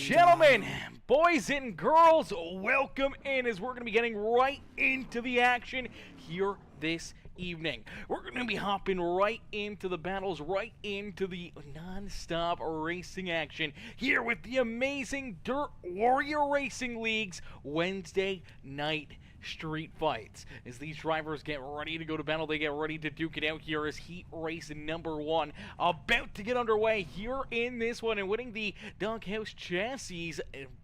gentlemen, boys and girls, welcome in as we're going to be getting right into the action here this evening. We're going to be hopping right into the battles, right into the non-stop racing action here with the amazing Dirt Warrior Racing League's Wednesday night street fights. As these drivers get ready to go to battle, they get ready to duke it out here as heat race number 1 about to get underway here in this one, and winning the Doghouse Chassis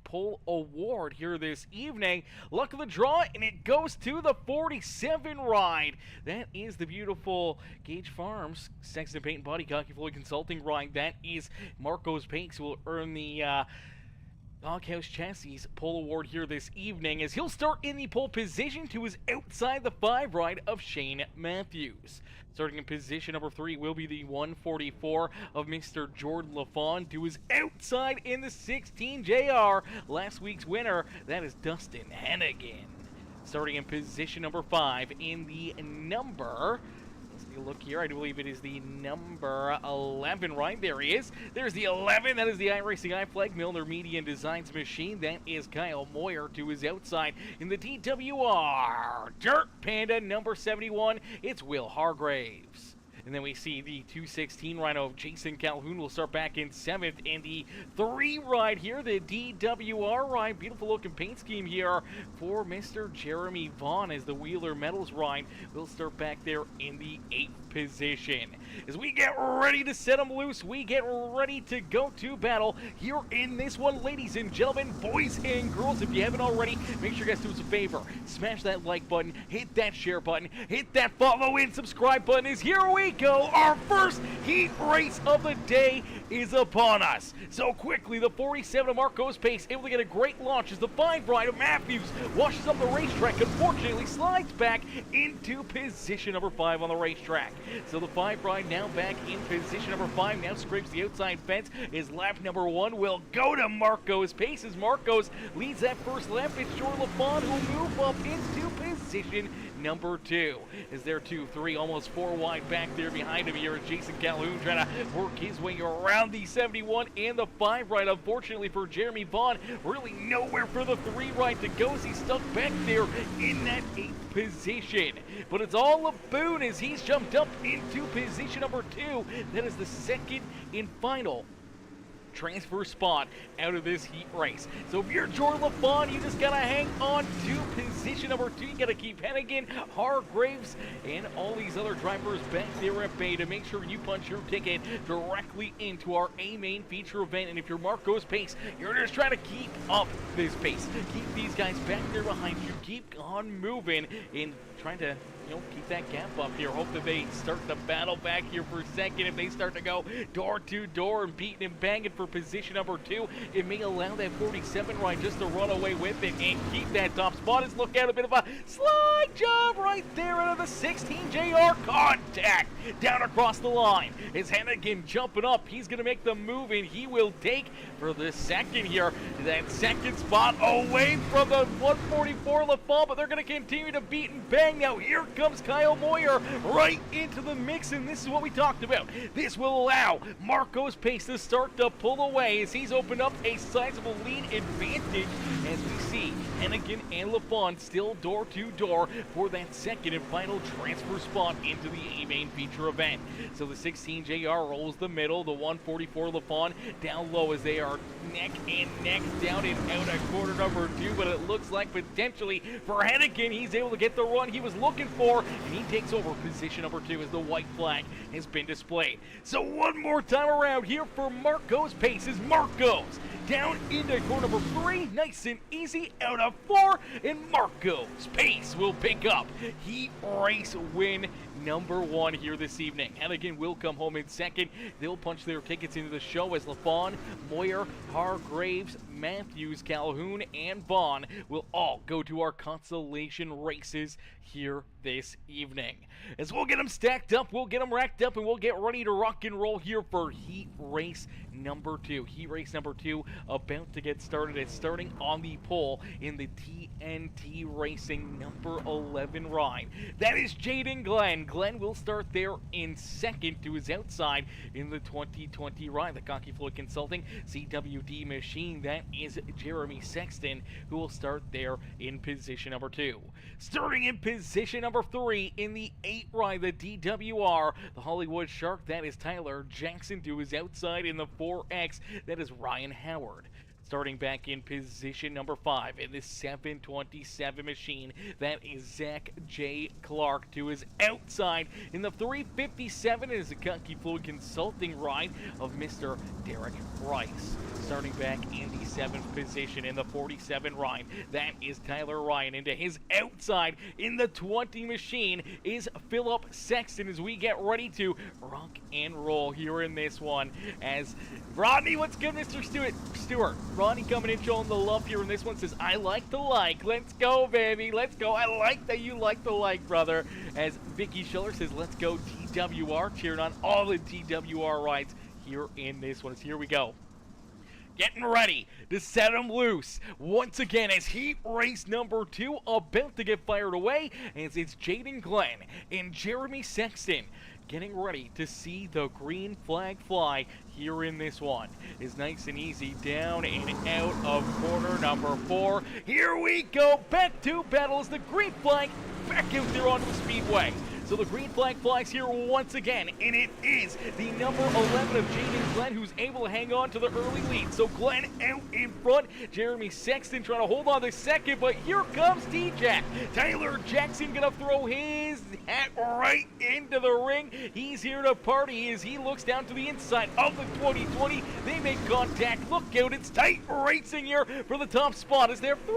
Pole Award here this evening. Luck of the draw, and it goes to the 47 ride. That is the beautiful Gage Farms Sexton Paint and Body Cocky Floyd Consulting ride. That is Marco's Paints, who will earn the Doghouse Chassis Pole Award here this evening, as he'll start in the pole position to his outside the 5 ride of Shane Matthews. Starting in position number 3 will be the 144 of Mr. Jordan LaFawn, to his outside in the 16 JR. Last week's winner, that is Dustin Hennigan. Starting in position number 5 in the number, look here, I do believe it is the number 11, right? There he is. There's the 11. That is the iRacing iFlag Milner Media and Designs machine. That is Kyle Moyer to his outside. In the DWR Dirt Panda number 71, it's Will Hargraves. And then we see the 216 Rhino of Jason Calhoun will start back in 7th. And the 3 ride here, the DWR ride, beautiful looking paint scheme here for Mr. Jeremy Vaughn, as the Wheeler Metals ride will start back there in the 8th position. As we get ready to set them loose, we get ready to go to battle here in this one. Ladies and gentlemen, boys and girls, if you haven't already, make sure you guys do us a favor. Smash that like button, hit that share button, hit that follow and subscribe button, as here we go. Our first heat race of the day is upon us. So quickly, the 47 of Marco's Pace able to get a great launch as the 5 ride of Matthews washes up the racetrack. Unfortunately, slides back into position number 5 on the racetrack. So the 5 ride now back in position number 5, now scrapes the outside fence. His lap number 1 will go to Marco's Pace, as Marco's leads that first lap. It's Jordan LaFawn who move up into position number 2. Is there 2, 3, almost 4 wide back there behind him here. Jason Calhoun trying to work his way around the 71 and the 5 ride. Unfortunately for Jeremy Vaughn, really nowhere for the 3 ride to go, as he's stuck back there in that 8th position. But it's all a boon as he's jumped up into position number 2. That is the second and final transfer spot out of this heat race. So if you're Jordan LaFawn, you just gotta hang on to position number 2. You gotta keep Hennigan, Hargraves, and all these other drivers back there at bay to make sure you punch your ticket directly into our A main feature event. And if you're Marco's Pace, you're just trying to keep up this pace. Keep these guys back there behind you. Keep on moving and trying to, keep that gap up here. Hope that they start the battle back here for a second. If they start to go door to door and beating and banging for position number 2, it may allow that 47 ride just to run away with it and keep that top spot. As look at a bit of a slide job right there out of the 16 JR. Contact down across the line. Is Hennigan jumping up? He's going to make the move, and he will take for the second here. That second spot away from the 144 LaFawn, but they're going to continue to beat and bang. Now here comes Kyle Moyer right into the mix, and this is what we talked about. This will allow Marco's Pace to start to pull away as he's opened up a sizable lead advantage, as we see Hennigan and LaFawn still door to door for that second and final transfer spot into the A-Main feature event. So the 16 JR rolls the middle, the 144 LaFawn down low as they are neck and neck down and out at quarter number 2, but it looks like potentially for Hennigan, he's able to get the run he was looking for, and he takes over position number 2 as the white flag has been displayed. So one more time around here for Marco's Pace is Marco's down into corner number 3, nice and easy out of 4, and Marco's Pace will pick up heat race win number 1 here this evening. And again, will come home in second. They'll punch their tickets into the show as LaFawn, Moyer, Hargraves, Matthews, Calhoun, and Vaughn will all go to our consolation races here this evening. As we'll get them stacked up, we'll get them racked up, and we'll get ready to rock and roll here for heat race number 2. Heat race number 2 about to get started. It's starting on the pole in the TNT Racing number 11 ride. That is Jaden Glenn. Glenn will start there in second to his outside in the 2020 ride. The Cocky Floyd Consulting CWD machine, that that is Jeremy Sexton, who will start there in position number 2. Starting in position number 3 in the 8 ride, the DWR, the Hollywood Shark, that is Tyler Jackson. To his outside in the 4X, that is Ryan Howard. Starting back in position number 5 in the 727 machine, that is Zach J. Clark. To his outside in the 357 is a Kentucky Fluid Consulting ride of Mr. Derek Rice. Starting back in the 7th position in the 47 ride, that is Tyler Ryan. Into his outside in the 20 machine is Philip Sexton, as we get ready to rock and roll here in this one. As Rodney, what's good, Mr. Stewart? Rodney coming in showing the love here in this one, says, I like the like. Let's go, baby. Let's go. I like that you like the like, brother. As Vicky Schiller says, let's go DWR. Cheering on all the DWR rides here in this one. As here we go. Getting ready to set him loose once again as heat race number 2 about to get fired away, as it's Jaden Glenn and Jeremy Sexton getting ready to see the green flag fly here in this one. Is nice and easy down and out of corner number 4. Here we go, back to battle as the green flag back out there onto the speedway. So the green flag flies here once again, and it is the number 11 of Jaden Glenn who's able to hang on to the early lead. So Glenn out in front, Jeremy Sexton trying to hold on to second, but here comes T-Jack. Tyler Jackson gonna throw his hat right into the ring. He's here to party as he looks down to the inside of the 2020. They make contact. Look out, it's tight racing here for the top spot as they're 3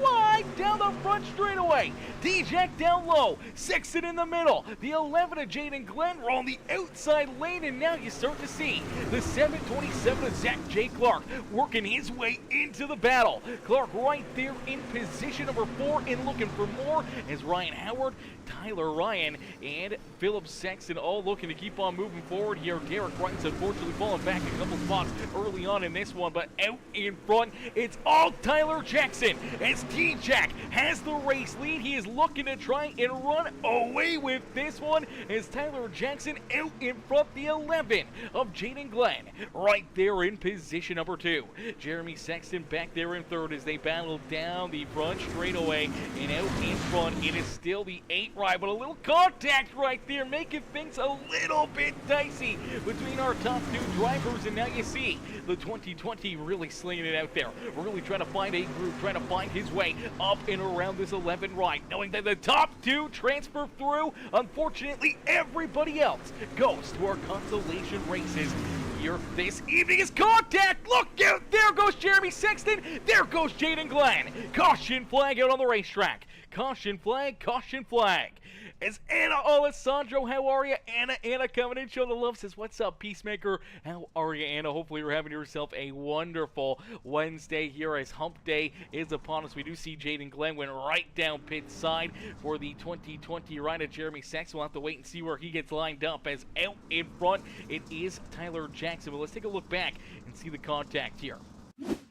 wide down the front straightaway. T-Jack down low, Sexton in the middle. The 11 of Jaden Glenn are on the outside lane, and now you start to see the 727 of Zach J. Clark working his way into the battle. Clark right there in position number 4 and looking for more as Ryan Howard, Tyler Ryan, and Philip Sexton all looking to keep on moving forward here. Derek Rice unfortunately falling back a couple spots early on in this one, but out in front, it's all Tyler Jackson as T-Jack has the race lead. He is looking to try and run away with this one as Tyler Jackson out in front, the 11 of Jaden Glenn right there in position number 2. Jeremy Sexton back there in third as they battle down the front straightaway, and out in front it is still the 8 ride, but a little contact right there making things a little bit dicey between our top 2 drivers, and now you see the 2020 really slinging it out there, really trying to find a groove, trying to find his way up and around this 11 ride, knowing that the top 2 transfer through. Unfortunately, everybody else goes to our consolation races here this evening. Is contact. Look out. There goes Jeremy Sexton. There goes Jaden Glenn. Caution flag out on the racetrack. Caution flag. Caution flag. It's Anna Alessandro. How are you, Anna? Anna coming in, showing the love, says, what's up, Peacemaker? How are you, Anna? Hopefully you're having yourself a wonderful Wednesday here as Hump Day is upon us. We do see Jaden Glenn went right down pit side for the 2020 ride of Jeremy Sexton. We'll have to wait and see where he gets lined up, as out in front it is Tyler Jackson. But let's take a look back and see the contact here.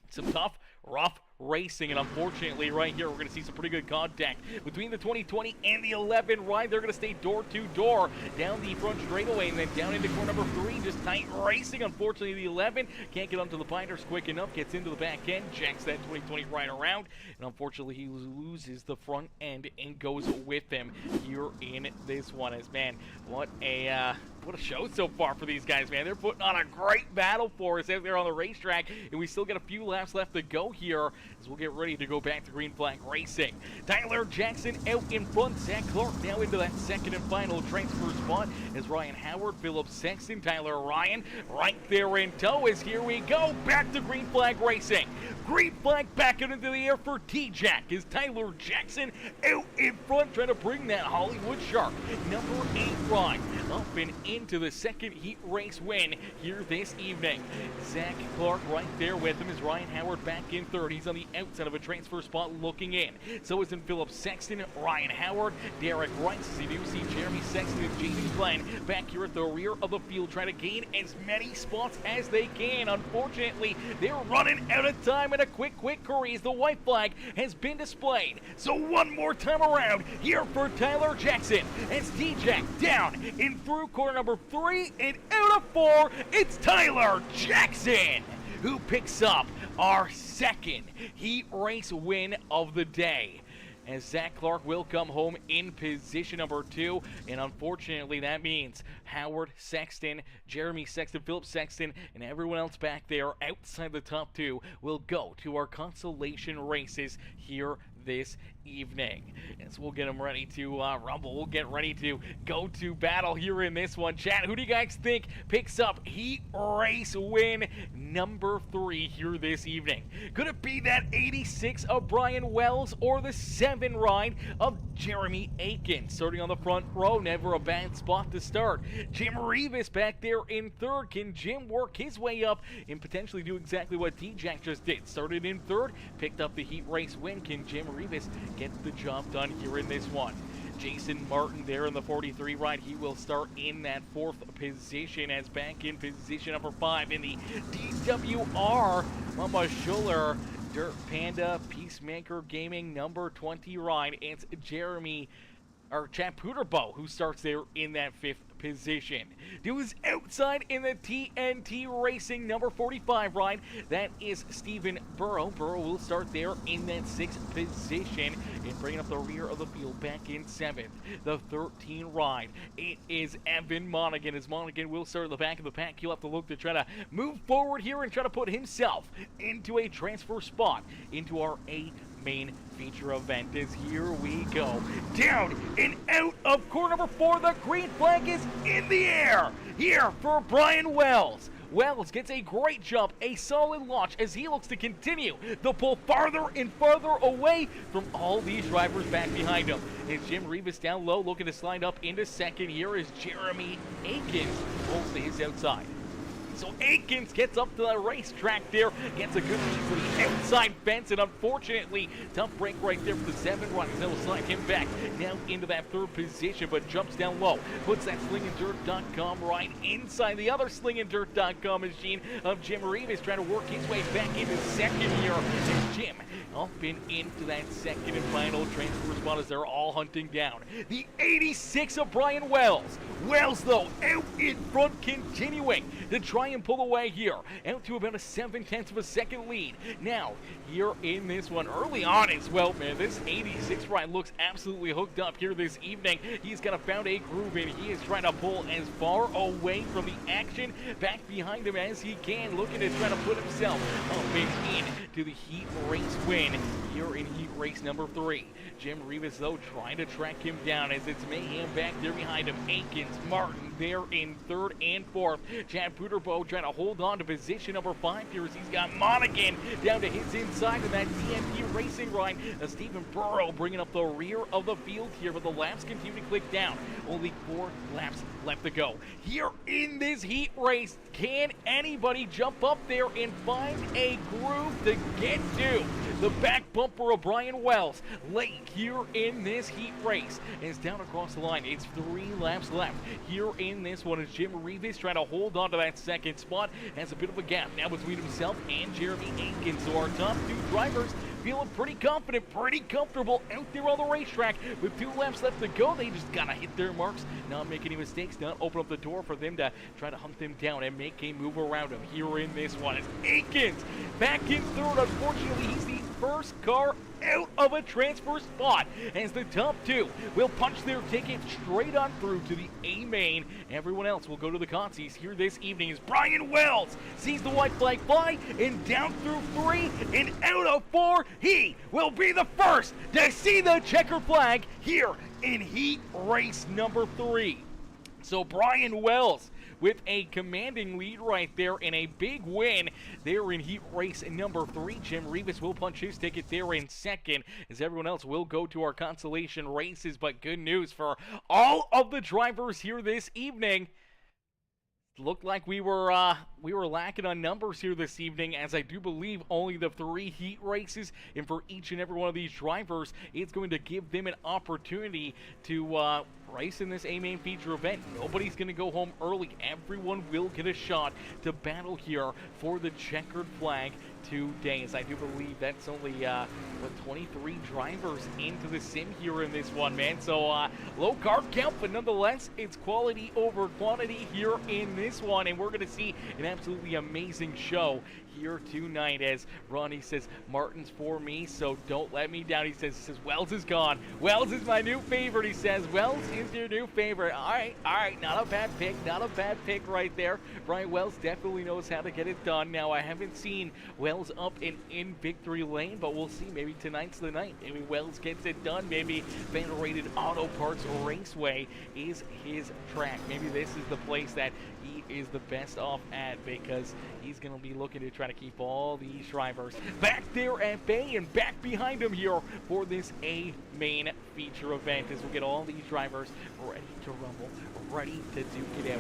Some tough, rough racing, and unfortunately right here we're going to see some pretty good contact between the 2020 and the 11 ride. They're going to stay door to door down the front straightaway and then down into corner number 3, just tight racing. Unfortunately the 11 can't get onto the binders quick enough, gets into the back end, jacks that 2020 ride around, and unfortunately he loses the front end and goes with him here in this one. As man, what a show so far for these guys, man. They're putting on a great battle for us out there on the racetrack, and we still got a few laps left to go here as we'll get ready to go back to green flag racing. Tyler Jackson out in front. Zach Clark now into that second and final transfer spot as Ryan Howard, Philip Sexton, Tyler Ryan right there in tow. As here we go back to green flag racing. Green flag back out into the air for T-Jack as Tyler Jackson out in front trying to bring that Hollywood Shark number 8 ride up and into the second heat race win here this evening. Zach Clark right there with him as Ryan Howard back in third. He's on the outside of a transfer spot looking in. So is in Philip Sexton, Ryan Howard, Derek Rice. As you do see Jeremy Sexton and Jaden Glenn back here at the rear of the field trying to gain as many spots as they can. Unfortunately, they're running out of time in a quick hurry as the white flag has been displayed. So one more time around here for Tyler Jackson as T-Jack down in through corner number 3 and out of 4. It's Tyler Jackson. who picks up our second heat race win of the day, as Zach Clark will come home in position number 2, and unfortunately that means Howard Sexton, Jeremy Sexton, Philip Sexton, and everyone else back there outside the top 2 will go to our consolation races here this evening. As we'll get them ready to rumble, we'll get ready to go to battle here in this one. Chat, who do you guys think picks up heat race win number 3 here this evening? Could it be that 86 of Brian Wells or the 7 ride of Jeremy Aiken? Starting on the front row, never a bad spot to start. Jim Rivas back there in 3rd. Can Jim work his way up and potentially do exactly what T-Jack just did? Started in 3rd, picked up the heat race win. Can Jim Rivas get the job done here in this one? Jason Martin there in the 43 ride. He will start in that 4th position, as back in position number 5 in the DWR Mama Schuller Dirt Panda Peacemaker Gaming number 20 ride. It's Chad Puderbo who starts there in that 5th position. To his outside in the TNT Racing number 45 ride, that is Stephen Burrow. Burrow will start there in that 6th position and bringing up the rear of the field back in 7th. The 13 ride, it is Evan Monaghan, as Monaghan will start at the back of the pack. He'll have to look to try to move forward here and try to put himself into a transfer spot into our main feature event. As here we go, down and out of corner number 4. The green flag is in the air here for Brian Wells. Wells gets a great jump, a solid launch, as he looks to continue the pull farther and farther away from all these drivers back behind him. It's Jim Rivas down low, looking to slide up into 2nd. Here is Jeremy Aikens, pulls to his outside. So Aikens gets up to the racetrack there, gets a good lead for the outside fence, and unfortunately, tough break right there for the 7 runners. That will slide him back now into that 3rd position, but jumps down low, puts that slinganddirt.com right inside the other slinganddirt.com machine of Jim Rivas, trying to work his way back into 2nd here. And Jim up and into that 2nd and final transfer spot as they're all hunting down the 86 of Brian Wells. Wells, though, out in front, continuing to try and pull away here, out to about a 7/10 of a second lead. Now, here in this one, early on as well, man, this 86 ride looks absolutely hooked up here this evening. He's got found a groove, and he is trying to pull as far away from the action back behind him as he can, looking to try to put himself up and in to the heat race win here in heat race number 3. Jim Rivas, though, trying to track him down as it's Mayhem back there behind him. Aikens, Martin there in 3rd and 4th. Chad Puderbo trying to hold on to position number 5 here as he's got Monaghan down to his inside of that TNT Racing ride. Stephen Burrow bringing up the rear of the field here, but the laps continue to click down. Only 4 laps left to go. Here in this heat race, can anybody jump up there and find a groove to get to the back bumper of Brian Wells late here in this heat race? It's down across the line. It's 3 laps left here in this one as Jim Rivas trying to hold on to that 2nd spot. Has a bit of a gap now between himself and Jeremy Aiken. So our top 2 drivers feeling pretty confident, pretty comfortable out there on the racetrack. With 2 laps left to go, they just gotta hit their marks, not make any mistakes, not open up the door for them to try to hunt them down and make a move around them here in this one. It's Aikens back in 3rd. Unfortunately, he's the first car out of a transfer spot as the top 2 will punch their ticket straight on through to the A main. Everyone else will go to the consies here this evening as Brian Wells sees the white flag fly, and down through 3 and out of 4, he will be the first to see the checkered flag here in heat race number 3. So Brian Wells with a commanding lead right there and a big win there in heat race number 3. Jim Rivas will punch his ticket there in 2nd as everyone else will go to our consolation races. But good news for all of the drivers here this evening. Looked like we were lacking on numbers here this evening, as I do believe only the 3 heat races, and for each and every one of these drivers, it's going to give them an opportunity to race in this A-Main feature event. Nobody's going to go home early. Everyone will get a shot to battle here for the checkered flag today, as I do believe that's only 23 drivers into the sim here in this one, man. So low card count, but nonetheless, it's quality over quantity here in this one, and we're going to see an absolutely amazing show here here tonight. As Ronnie says, Martin's for me, so don't let me down. He says, Wells is gone. Wells is my new favorite, he says. Wells is your new favorite. All right, not a bad pick right there. Brian Wells definitely knows how to get it done. Now, I haven't seen Wells up in victory lane, but we'll see. Maybe tonight's the night. Maybe Wells gets it done. Maybe Federated Auto Parts Raceway is his track. Maybe this is the place that he is the best off at, because he's going to be looking to try to keep all these drivers back there at bay and back behind him here for this A main feature event, as we'll get all these drivers ready to rumble, ready to duke it out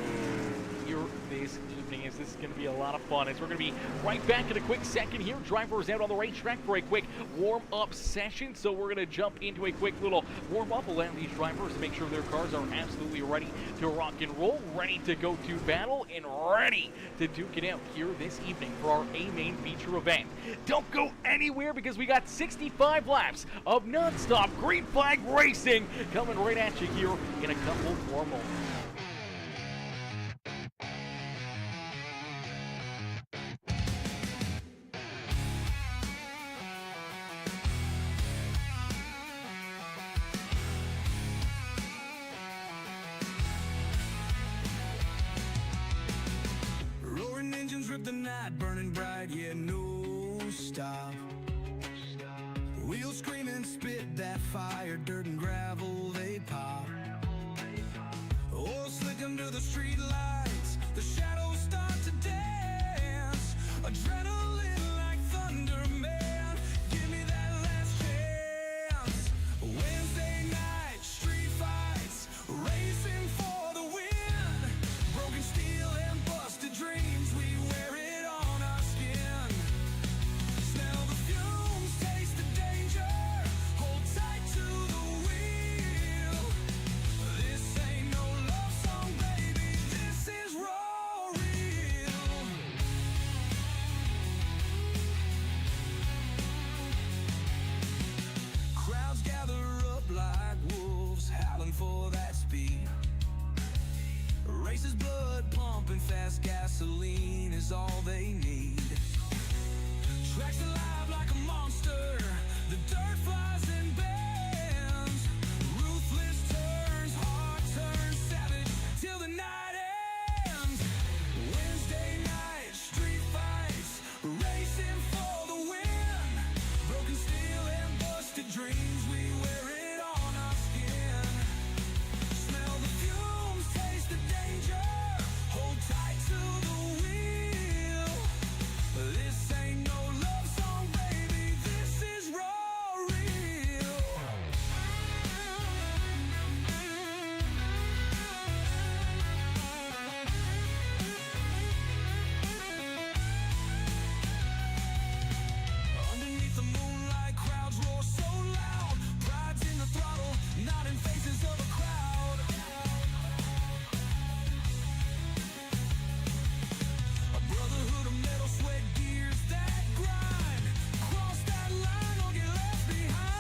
here this evening, as this is going to be a lot of fun. As we're going to be right back in a quick second here. Drivers out on the racetrack for a quick warm-up session, so we're going to jump into a quick little warm-up, allow these drivers to make sure their cars are absolutely ready to rock and roll, ready to go to battle, and ready to duke it out here this evening for our A main feature event. Don't go anywhere, because we got 65 laps of non-stop green flag racing coming right at you here in a couple more moments. Rip the night, burning bright, yeah, no stop. Wheels scream and spit that fire, dirt and gravel, they pop. Oil slick under the street lights, the shadows start to dance. Adrenaline like thunder, man, give me that last chance. Wednesday night, street fights, racing for the win. Broken steel and busted dreams, we wear it on our skin. Smell the fumes, taste the danger, hold tight to the wheel. This ain't no love song, baby, this is raw real. Crowds gather up like wolves, howling for that speed. Races blood pumping fast, gasoline is all they need. Tracks alive like a monster, the dirt flies and bends. Ruthless turns, heart turns savage till the night ends. Wednesday night, street fights, racing for the win. Broken steel and busted dreams, we wear it on our skin. Smell the fumes, taste the danger, hold tight to the wheel. This ain't no love song, baby, this is raw real. Underneath the moonlight, crowds roar so loud. Pride's in the throttle, not in faces of a crowd. A brotherhood of metal, sweat, gears that grind. Cross that line or get left behind.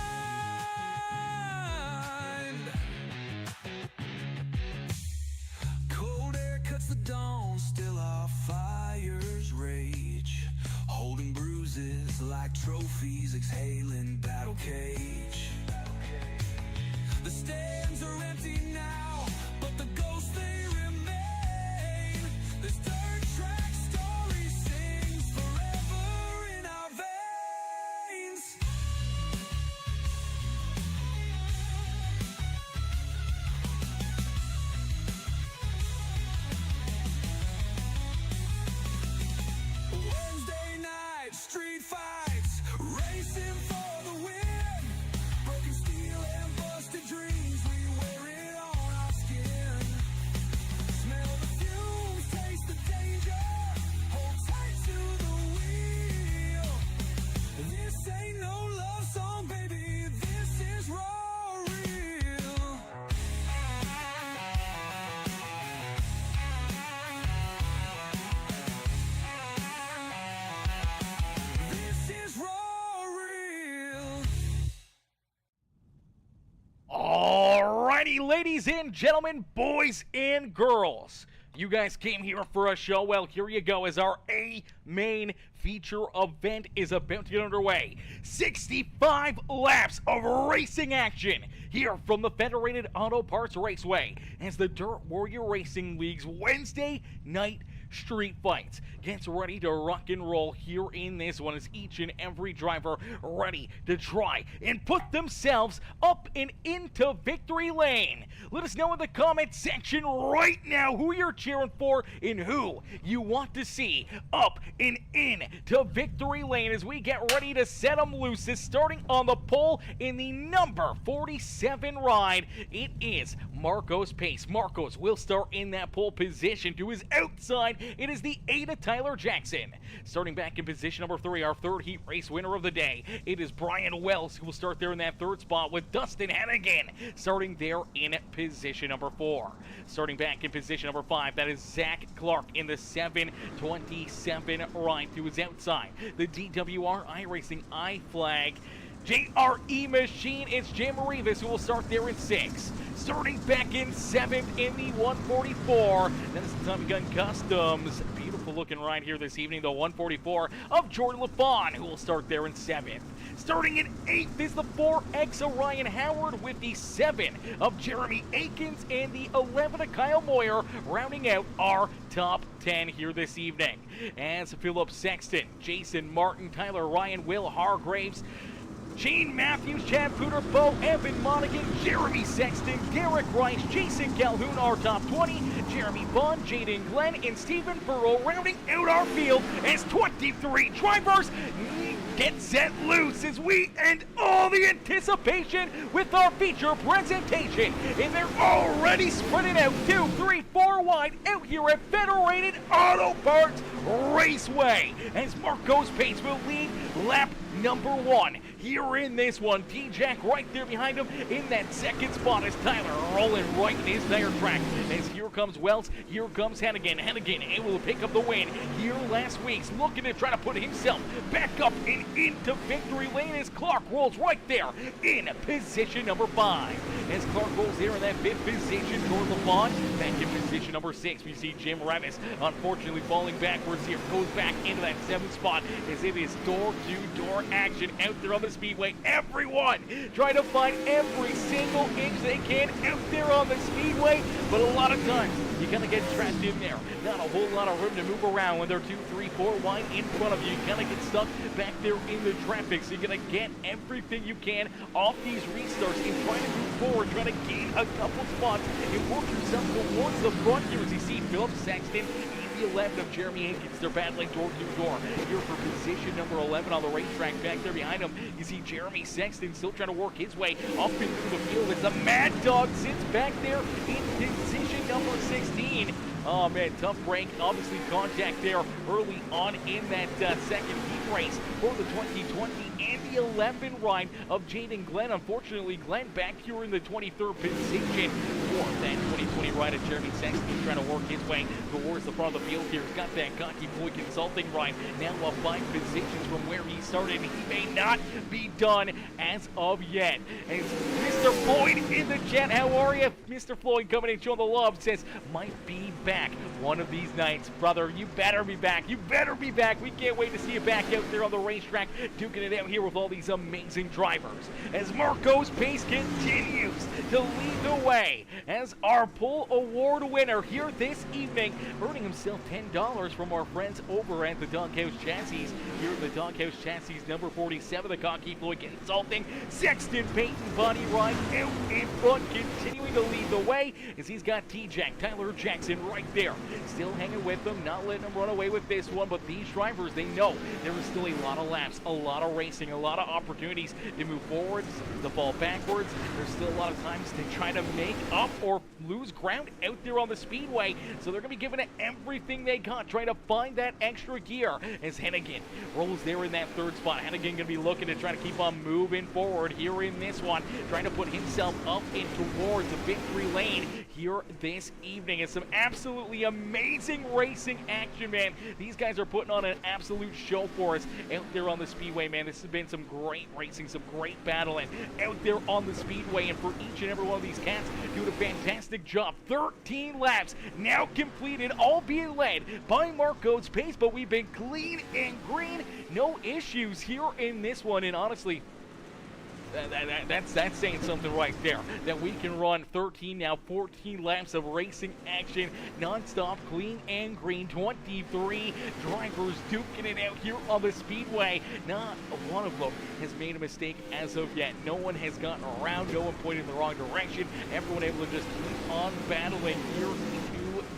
Cold air cuts the dawn, still our fires rage. Holding bruises like trophies, exhaling battle cage. The stands are empty now, but the ghosts they remain. This dirt track story sings forever in our veins. Wednesday night, street fights, racing for the win. Broken steel and busted dreams, we wear it on our skin. Smell the fumes, taste the danger, hold tight to the wheel. This ain't no love song, baby, this is raw real. This is raw real. Alrighty, ladies and gentlemen, boys and girls, You guys came here for a show. Well, here you go as our main feature event is about to get underway. 65 laps of racing action here from the Federated Auto Parts Raceway as the Dirt Warrior Racing League's Wednesday night street fights gets ready to rock and roll here in this one as each and every driver ready to try and put themselves up and into victory lane. Let us know in the comment section right now who you're cheering for and who you want to see up and in to victory lane as we get ready to set them loose. Is starting on the pole in the number 47 ride, it is Marcos Pace. Marcos will start in that pole position. To his outside, it is the 8 of Tyler Jackson. Starting back in position number 3, our third heat race winner of the day, it is Brian Wells who will start there in that third spot with Dustin Hennigan starting there in position number 4. Starting back in position number 5, that is Zach Clark in the 727 ride. To his outside, the DWRL iRacing I-Flag JRE machine, it's Jim Rivas who will start there in 6. Starting back in 7th in the 144, that is Tommy Gun Customs. Beautiful looking ride here this evening, the 144 of Jordan LaFawn who will start there in 7th. Starting in 8th is the 4X of Ryan Howard with the 7 of Jeremy Akins and the 11 of Kyle Moyer rounding out our top 10 here this evening. As Philip Sexton, Jason Martin, Tyler Ryan, Will Hargraves, Shane Matthews, Chad Pooter, Bo, Evan Monaghan, Jeremy Sexton, Derek Rice, Jason Calhoun, our top 20, Jeremy Bond, Jaden Glenn, and Stephen Burrow rounding out our field as 23 drivers get set loose as we end all the anticipation with our feature presentation. And they're already spreading out 2, 3, 4 wide out here at Federated Auto Parts Raceway as Marcos Pace will lead lap number 1 here in this one. D-Jack right there behind him in that second spot as Tyler rolling right in his tire track. As here comes Wells, here comes Hennigan. Hennigan able to pick up the win here last week's, looking to try to put himself back up and into victory lane as Clark rolls right there in position number 5. As Clark rolls there in that 5th position, Jordan LaFawn back in position number 6. We see Jim Revis unfortunately falling backwards here, goes back into that 7th spot as it is door-to-door action out there on the speedway. Everyone trying to find every single inch they can out there on the speedway, but a lot of times you kind of get trapped in there. Not a whole lot of room to move around when they're 2, 3, 4 wide in front of you. You kind of get stuck back there in the traffic, so you're going to get everything you can off these restarts and try to move forward, trying to gain a couple spots and work yourself towards the front here as you see Philip Sexton 11 of Jeremy Akins. They're battling door to door here for position number 11 on the racetrack. Back there behind him, you see Jeremy Sexton still trying to work his way up and through the field as the Mad Dog sits back there in position number 16. Oh man, tough break. Obviously contact there early on in that second heat race for the 2020 and the 11 ride of Jaden Glenn. Unfortunately, Glenn back here in the 23rd position for that 2020 ride of Jeremy Sexton trying to work his way towards the front of the field here. He's got that Cocky Floyd Consulting ride now up 5 positions from where he started. He may not be done as of yet. And Mr. Floyd in the chat, how are you? Mr. Floyd coming in showing the love, says might be back one of these nights. Brother, you better be back. You better be back. We can't wait to see you back out there on the racetrack, duking it out here with all these amazing drivers. As Marcos Pace continues to lead the way as our Pull Award winner here this evening, earning himself $10 from our friends over at the Doghouse Chassis. Here at the Doghouse Chassis, number 47, the Cocky Floyd Consulting, Sexton Peyton Body Ride out in front, continuing to lead the way as he's got T-Jack, Tyler Jackson right there, still hanging with them, not letting them run away with this one. But these drivers, they know there is still a lot of laps, a lot of racing, a lot of opportunities to move forwards, to fall backwards. There's still a lot of times to try to make up or lose ground out there on the speedway, so they're going to be giving it everything they got, trying to find that extra gear as Hennigan rolls there in that 3rd spot. Hennigan going to be looking to try to keep on moving forward here in this one, trying to put himself up and towards the victory lane here this evening. It's some absolutely amazing racing action, man. These guys are putting on an absolute show for us out there on the speedway, man. This has been some great racing, some great battling out there on the speedway, and for each and every one of these cats doing a fantastic job. 13 laps now completed, albeit led by Marco's pace, but we've been clean and green. No issues here in this one, and honestly, that's saying something right there. That we can run 13, now 14 laps of racing action, non-stop, clean and green. 23 drivers duking it out here on the speedway. Not one of them has made a mistake as of yet. No one has gotten around, no one pointed in the wrong direction. Everyone able to just keep on battling here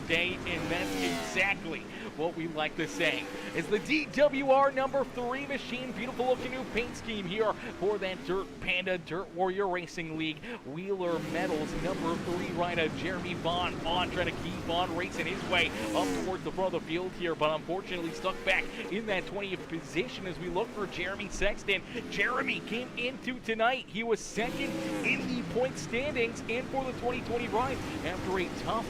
today, and that's exactly what we like to say. Is the DWR number 3 machine. Beautiful looking new paint scheme here for that Dirt Panda Dirt Warrior Racing League. Wheeler Metals number 3 rider Jeremy Vaughn trying to keep on racing his way up towards the front of the field here, but unfortunately stuck back in that 20th position as we look for Jeremy Sexton. Jeremy came into tonight. He was second in the point standings and for the 2020 ride after a tough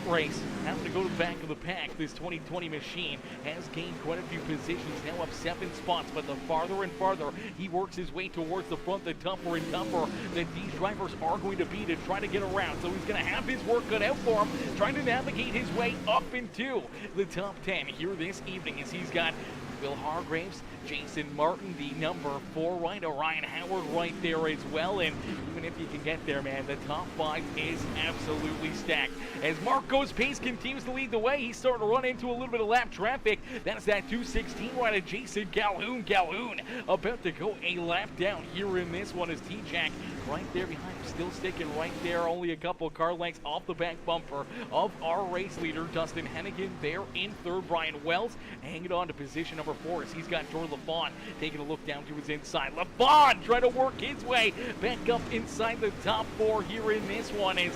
race. Having to go to the back of the pack, this 2020 machine has gained quite a few positions, now up 7 spots, but the farther and farther he works his way towards the front, the tougher and tougher that these drivers are going to be to try to get around. So he's going to have his work cut out for him, trying to navigate his way up into the top 10 here this evening, as he's got Will Hargraves, Jason Martin, the number 4 rider, Ryan Howard right there as well, and even if you can get there, man, the top 5 is absolutely stacked. As Marco's pace continues to lead the way, he's starting to run into a little bit of lap traffic. That's that 216 rider, Jason Calhoun. Calhoun about to go a lap down here in this one as T-Jack right there behind him, still sticking right there, only a couple car lengths off the back bumper of our race leader, Dustin Hennigan, there in third. Brian Wells hanging on to position number 4 as he's got Jordan LaFawn taking a look down to his inside. LaFawn trying to work his way back up inside the top 4 here in this one as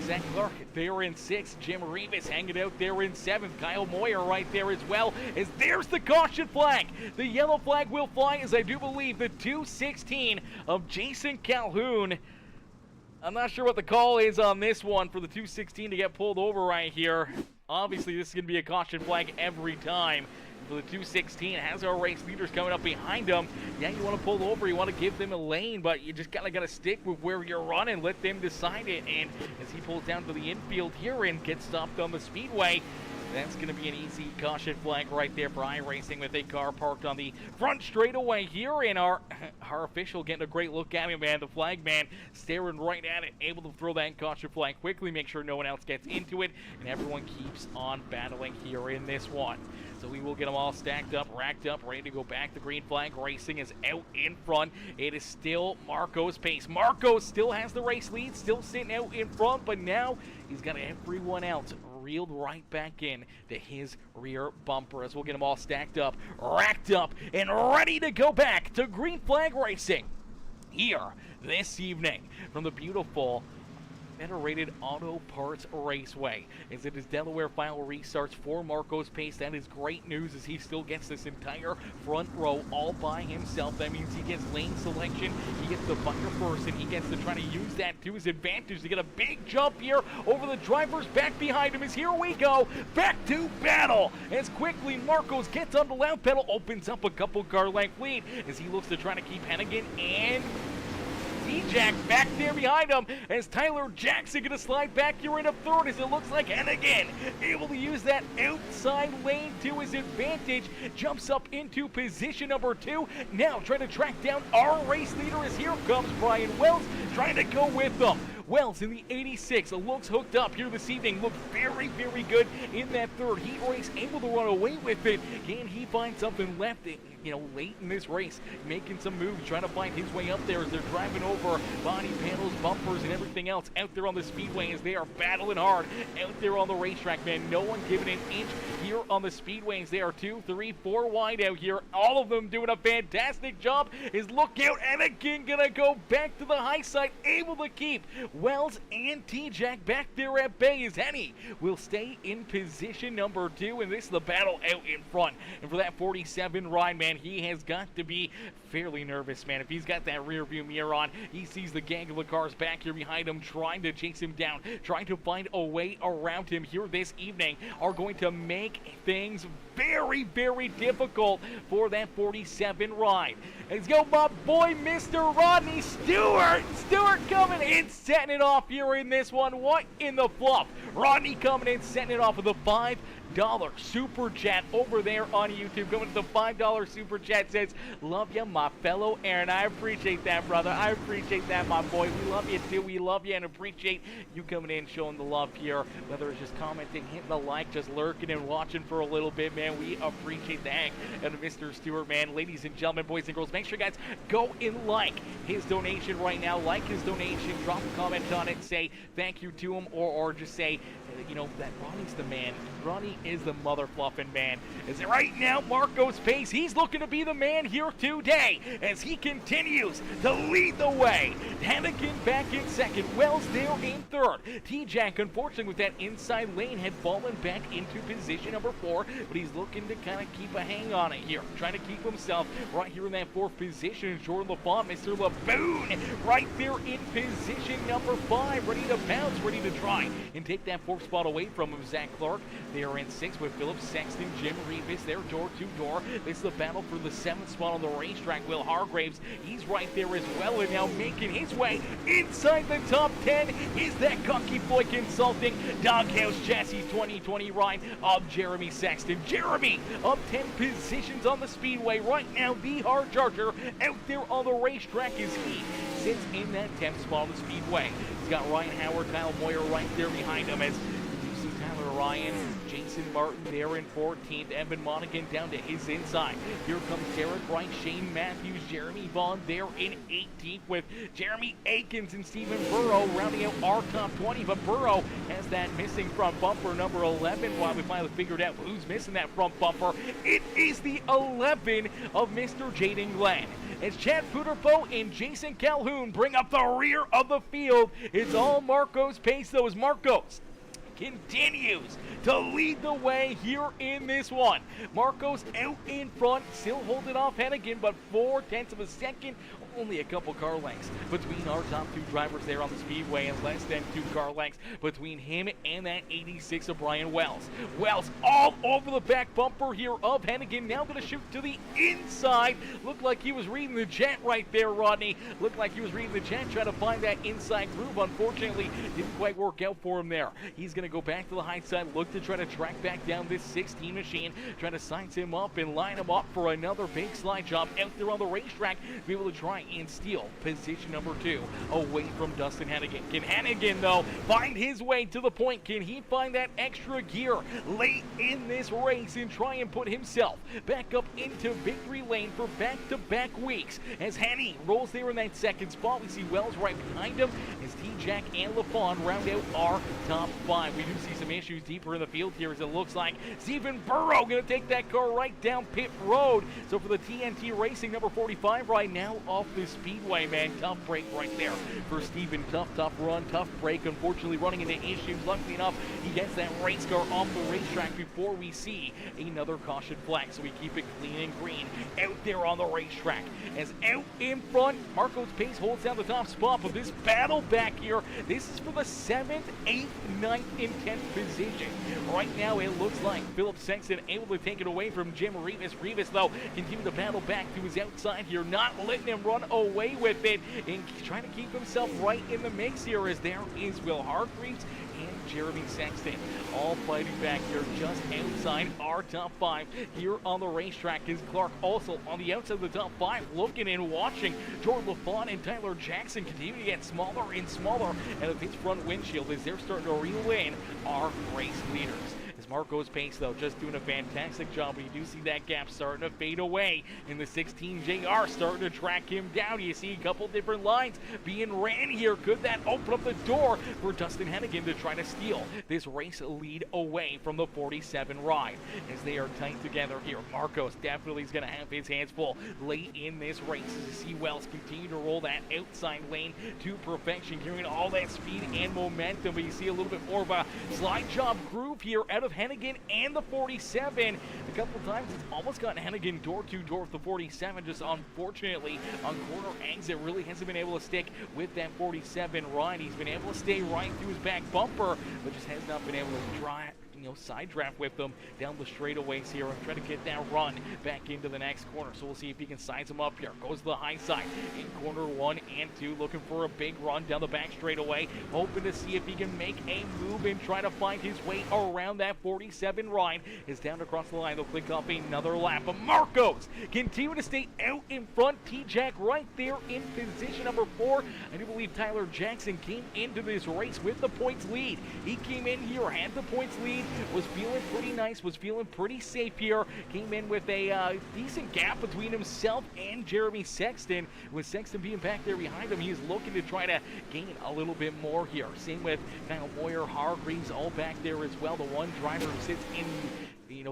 Zach Clark there in 6th. Jim Rivas hanging out there in 7th. Kyle Moyer right there as well. As there's the caution flag. The yellow flag will fly as I do believe the 216 of Jason Calhoun. I'm not sure what the call is on this one for the 216 to get pulled over right here. Obviously, this is going to be a caution flag every time. For the 216, has our race leaders coming up behind them. Yeah, you want to pull over, you want to give them a lane, but you just kind of got to stick with where you're running, let them decide it. And as he pulls down to the infield here and gets stopped on the speedway, that's going to be an easy caution flag right there for iRacing with a car parked on the front straightaway here. And our official getting a great look at him, man. The flag man staring right at it, able to throw that caution flag quickly, make sure no one else gets into it, and everyone keeps on battling here in this one. So we will get them all stacked up, racked up, ready to go back. The green flag racing is out in front. It is still Marco's pace. Marco still has the race lead, still sitting out in front, but now he's got everyone else reeled right back in to his rear bumper as we'll get them all stacked up, racked up, and ready to go back to green flag racing here this evening from the beautiful Federated Auto Parts Raceway. As it is Delaware final restarts for Marco's pace. That is great news as he still gets this entire front row all by himself. That means he gets lane selection, he gets the fire first, and he gets to try to use that to his advantage to get a big jump here over the drivers back behind him. As here we go, back to battle as quickly Marcos gets on the lap pedal, opens up a couple car length lead as he looks to try to keep Hennigan and T-Jack back there behind him as Tyler Jackson going to slide back here into 3rd as it looks like Hennigan able to use that outside lane to his advantage, jumps up into position number 2, now trying to track down our race leader as here comes Brian Wells trying to go with them. Wells in the 86 looks hooked up here this evening, looks very, very good in that 3rd heat race, able to run away with it. Can he find something left, late in this race, making some moves, trying to find his way up there as they're driving over body panels, bumpers, and everything else out there on the speedway as they are battling hard out there on the racetrack, man. No one giving an inch here on the speedways. They are 2, 3, 4 wide out here. All of them doing a fantastic job. Is look out, and again gonna go back to the high side, able to keep Wells and T-Jack back there at bay as Henny will stay in position number 2, and this is the battle out in front. And for that 47 ride, man, he has got to be fairly nervous, man. If he's got that rear view mirror on, he sees the gang of the cars back here behind him trying to chase him down, trying to find a way around him here this evening, are going to make things very, very difficult for that 47 ride. Let's go, my boy, Mr. Rodney Stewart. Stewart coming in, setting it off here in this one. What in the fluff? Rodney coming in, setting it off with a $5 super chat over there on YouTube. Going to the $5 super chat, says, love you, my fellow Aaron. I appreciate that, brother. I appreciate that, my boy. We love you too. We love you and appreciate you coming in, showing the love here. Whether it's just commenting, hitting the like, just lurking and watching for a little bit, man. We appreciate the heck out of Mr. Stewart, man. Ladies and gentlemen, boys and girls, make sure, guys, go and like his donation right now. Like his donation. Drop a comment on it. Say thank you to him, or just say, you know, that Ronnie's the man. Ronnie is the mother fluffing man. As right now, Marco's pace, he's looking to be the man here today as he continues to lead the way. Hannigan back in second, Wells there in third. T-Jack, unfortunately, with that inside lane, had fallen back into position number 4, but he's looking to kind of keep a hang on it here, trying to keep himself right here in that 4th position. Jordan LaFont, Mr. LeBoon, right there in position number 5, ready to bounce, ready to try and take that 4th spot away from him. Zach Clark, they are in 6th with Phillips, Sexton, Jim Revis, they're door to door. This is the battle for the 7th spot on the racetrack. Will Hargraves, he's right there as well, and now making his way inside the top 10 is that Cocky Boy Consulting Doghouse Chassis 2020 ride of Jeremy Sexton. Jeremy up 10 positions on the speedway right now. The hard charger out there on the racetrack as he sits in that 10th spot on the speedway. He's got Ryan Howard, Kyle Moyer right there behind him as you see Tyler Ryan, Jason Martin there in 14th, Evan Monaghan down to his inside. Here comes Derek Wright, Shane Matthews, Jeremy Vaughn there in 18th with Jeremy Akins and Stephen Burrow rounding out our top 20, but Burrow has that missing front bumper, number 11. While we finally figured out who's missing that front bumper, it is the 11 of Mr. Jaden Glenn. As Chad Puderpo and Jason Calhoun bring up the rear of the field, it's all Marco's pace, though, as Marcos continues to lead the way here in this one. Marcos out in front, still holding off Hennigan, but 0.4 of a second, only a couple car lengths between our top 2 drivers there on the speedway, and less than 2 car lengths between him and that 86 of Brian Wells. Wells all over the back bumper here of Hennigan, now going to shoot to the inside. Looked like he was reading the jet right there, Rodney. Looked like he was reading the jet, trying to find that inside groove. Unfortunately, didn't quite work out for him there. He's going to go back to the high side, look to try to track back down this 16 machine, trying to size him up and line him up for another big slide job out there on the racetrack to be able to try and steal position number 2 away from Dustin Hennigan. Can Hennigan, though, find his way to the point? Can he find that extra gear late in this race and try and put himself back up into victory lane for back-to-back weeks? As Henny rolls there in that 2nd spot, we see Wells right behind him as T-Jack and LaFawn round out our top 5. We do see some issues deeper in the field here, as it looks like Stephen Burrow going to take that car right down pit road. So for the TNT Racing, number 45 right now off the speedway, man. Tough break right there for Stephen. Tough run, tough break. Unfortunately, running into issues. Luckily enough, he gets that race car off the racetrack before we see another caution flag. So we keep it clean and green out there on the racetrack. As out in front, Marco's pace holds down the top spot, but this battle back here, this is for the 7th, 8th, 9th, and 10th position. Right now, it looks like Philip Sexton able to take it away from Jim Revis. Revis, though, continue to battle back to his outside here, not letting him run away with it, and trying to keep himself right in the mix here, as there is Will Hargreaves and Jeremy Sexton all fighting back here just outside our top 5 here on the racetrack. Is Clark also on the outside of the top 5, looking and watching Jordan LaFont and Tyler Jackson continue to get smaller and smaller out of his front windshield as they're starting to reel in our race leaders. As Marco's pace, though, just doing a fantastic job. We do see that gap starting to fade away, and the 16 JR starting to track him down. You see a couple different lines being ran here. Could that open up the door for Dustin Hennigan to try to steal this race lead away from the 47 ride? As they are tight together here, Marcos definitely is going to have his hands full late in this race as you see Wells continue to roll that outside lane to perfection, carrying all that speed and momentum. But you see a little bit more of a slide job groove here out of Hennigan and the 47. A couple times it's almost gotten Hennigan door to door with the 47. Just unfortunately on corner exit really hasn't been able to stick with that 47 ride. He's been able to stay right through his back bumper, but just has not been able to side draft with them down the straightaways here and try to get that run back into the next corner. So we'll see if he can size him up here. Goes to the high side in corner 1 and 2, looking for a big run down the back straightaway, hoping to see if he can make a move and try to find his way around that 47 Ryan. Is down across the line. They'll click off another lap. But Marcos continue to stay out in front. T-Jack right there in position number 4. I do believe Tyler Jackson came into this race with the points lead. He came in here, had the points lead, was feeling pretty nice, was feeling pretty safe here. Came in with a decent gap between himself and Jeremy Sexton. With Sexton being back there behind him, he's looking to try to gain a little bit more here. Same with Kyle Moyer, Hargreaves, all back there as well. The one driver who sits in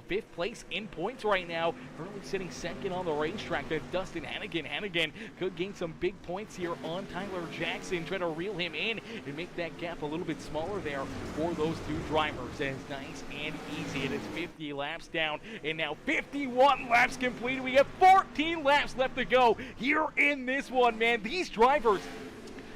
5th place in points right now, currently sitting 2nd on the racetrack. That's Dustin Hannigan. Hannigan could gain some big points here on Tyler Jackson, try to reel him in and make that gap a little bit smaller there for those two drivers. And it's nice and easy. It is 50 laps down and now 51 laps completed. We have 14 laps left to go here in this one, man. These drivers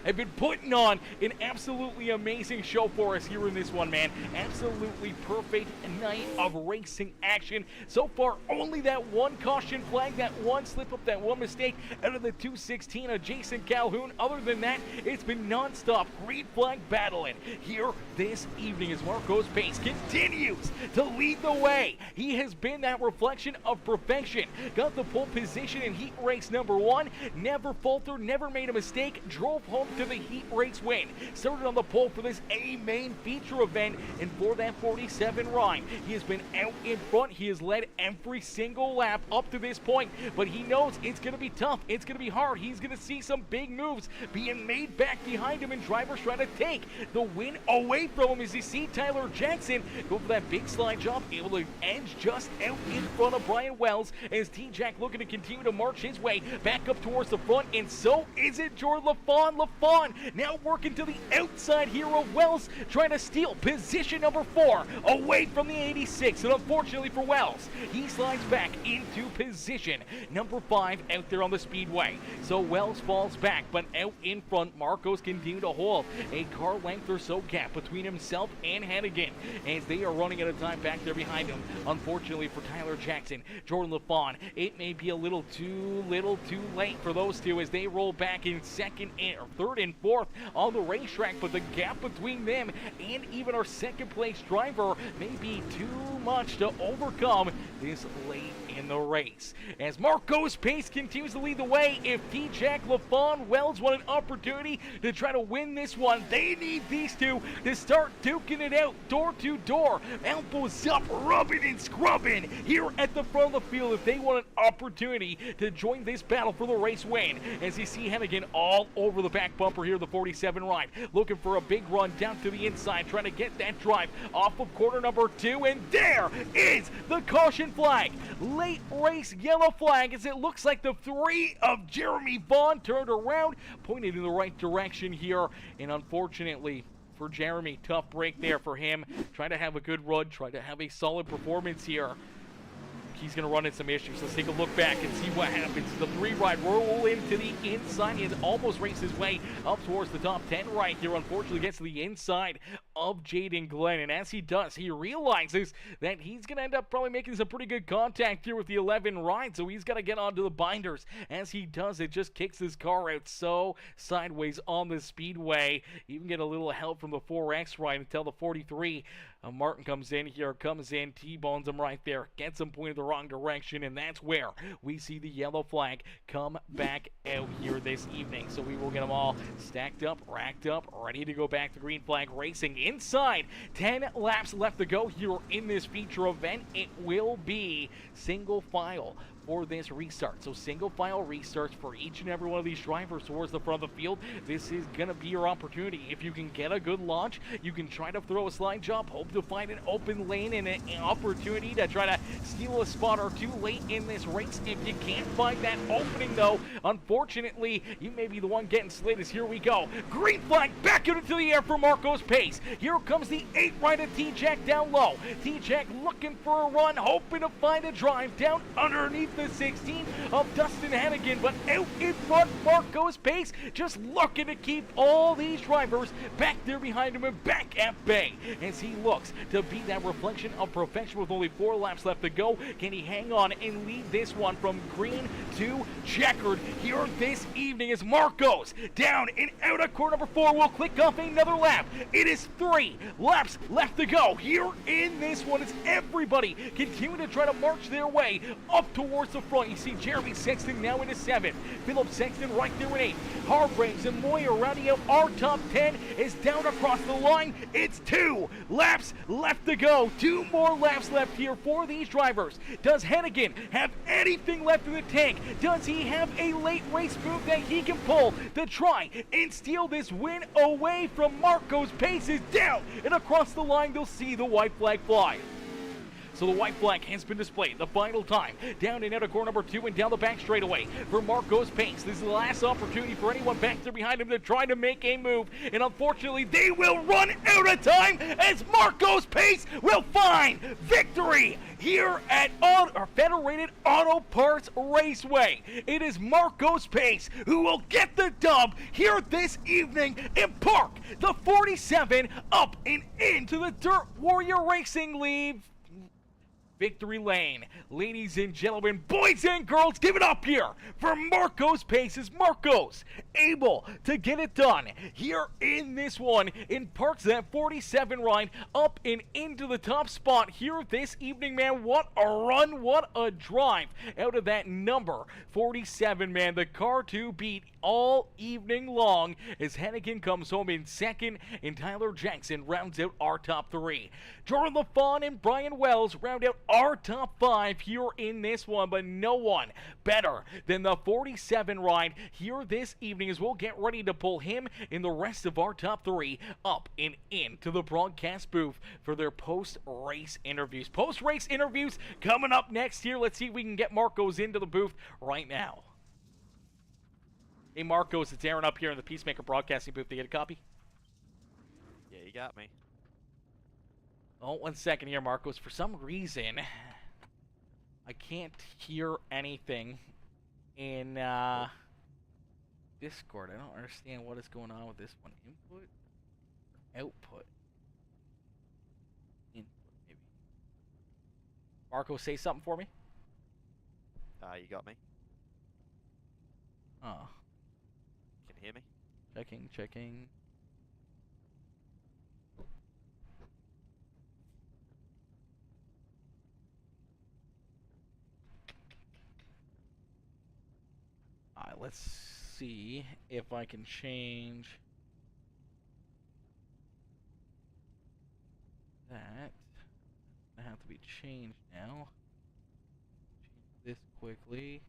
have been putting on an absolutely amazing show for us here in this one, man. Absolutely perfect night of racing action. So far, only that one caution flag, that one slip up, that one mistake out of the 216 of Jason Calhoun. Other than that, it's been non-stop green flag battling here this evening as Marcos Pace continues to lead the way. He has been that reflection of perfection. Got the pole position in heat race number 1, never faltered, never made a mistake, drove home to the heat race win. Started on the pole for this A main feature event, and for that 47 Ryan, he has been out in front. He has led every single lap up to this point, but he knows it's going to be tough. It's going to be hard. He's going to see some big moves being made back behind him, and drivers trying to take the win away from him as you see Tyler Jackson go for that big slide job, able to edge just out in front of Brian Wells as T-Jack looking to continue to march his way back up towards the front, and so is it Jordan LaFawn. LaFawn now working to the outside here of Wells, trying to steal position number 4 away from the 86, and unfortunately for Wells, he slides back into position number 5 out there on the speedway. So Wells falls back, but out in front, Marcos continue to hold a car length or so gap between himself and Hannigan as they are running out of time back there behind him. Unfortunately for Tyler Jackson, Jordan LaFawn, it may be a little too late for those two as they roll back in 2nd or 3rd and 4th on the racetrack, but the gap between them and even our 2nd place driver may be too much to overcome this late in the race. As Marcos Pace continues to lead the way, if T-Jack, LaFawn, Wells want an opportunity to try to win this one, they need these two to start duking it out door to door, elbows up, rubbing and scrubbing here at the front of the field if they want an opportunity to join this battle for the race win. As you see Hannigan all over the back bumper here, the 47 ride, looking for a big run down to the inside, trying to get that drive off of corner number 2, and there is the caution flag. Late race yellow flag as it looks like the 3 of Jeremy Vaughn turned around, pointed in the right direction here, and unfortunately for Jeremy, tough break there for him. Trying to have a good run, trying to have a solid performance here. He's going to run into some issues. Let's take a look back and see what happens. The 3 ride roll into the inside and almost races his way up towards the top 10 right here. Unfortunately gets to the inside of Jaden Glenn, and as he does, he realizes that he's going to end up probably making some pretty good contact here with the 11 ride, so he's got to get onto the binders. As he does, it just kicks his car out so sideways on the speedway. Even get a little help from the 4X ride until the 43 Martin comes in here, T-bones him right there, gets him pointed the wrong direction, and that's where we see the yellow flag come back out here this evening. So we will get them all stacked up, racked up, ready to go back to green flag racing. Inside 10 laps left to go here in this feature event. It will be single file for this restart. So single file restarts for each and every one of these drivers towards the front of the field. This is going to be your opportunity. If you can get a good launch, you can try to throw a slide job, hope to find an open lane and an opportunity to try to steal a spot or two late in this race. If you can't find that opening though, unfortunately, you may be the one getting slid. As here we go. Green flag back out into the air for Marcos Pace. Here comes the 8 right of T-Jack down low. T-Jack looking for a run, hoping to find a drive down underneath the 16 of Dustin Hannigan, but out in front, Marco's Pace, just looking to keep all these drivers back there behind him and back at bay as he looks to be that reflection of perfection with only 4 laps left to go. Can he hang on and lead this one from green to checkered here this evening as Marcos down and out of corner number 4 will click off another lap. It is 3 laps left to go here in this one as everybody continuing to try to march their way up towards the front. You see Jeremy Sexton now into 7th. Philip Sexton right there in 8th. Hargraves and Moyer rounding out our top 10 is down across the line. It's 2 laps left to go. 2 more laps left here for these drivers. Does Hennigan have anything left in the tank? Does he have a late race move that he can pull to try and steal this win away from Marco's Pace? Is down and across the line. They'll see the white flag fly. So the white flag has been displayed the final time. Down and out of corner number 2 and down the back straightaway for Marco's Pace. This is the last opportunity for anyone back there behind him to try to make a move. And unfortunately, they will run out of time as Marco's Pace will find victory here at Federated Auto Parts Raceway. It is Marco's Pace who will get the dub here this evening and park the 47 up and into the Dirt Warrior Racing League victory lane. Ladies and gentlemen, boys and girls, give it up here for Marco's Pace as Marco's able to get it done here in this one and parks that 47 ride up and into the top spot here this evening, man. What a run, what a drive out of that number 47, man. The car to beat all evening long as Hennigan comes home in 2nd and Tyler Jackson rounds out our top 3. Jordan LaFawn and Brian Wells round out our top 5 here in this one, but no one better than the 47 ride here this evening as we'll get ready to pull him and the rest of our top 3 up and into the broadcast booth for their post-race interviews. Post-race interviews coming up next here. Let's see if we can get Marcos into the booth right now. Hey Marcos, it's Aaron up here in the Peacemaker Broadcasting booth. Do you get a copy? Yeah, you got me. Oh, 1 second here, Marcos. For some reason, I can't hear anything in Discord. I don't understand what is going on with this one. Input? Output? Input, maybe. Marcos, say something for me? You got me. Oh. Can you hear me? Checking. Alright, let's see if I can change that. I have to be changed now. Change this quickly.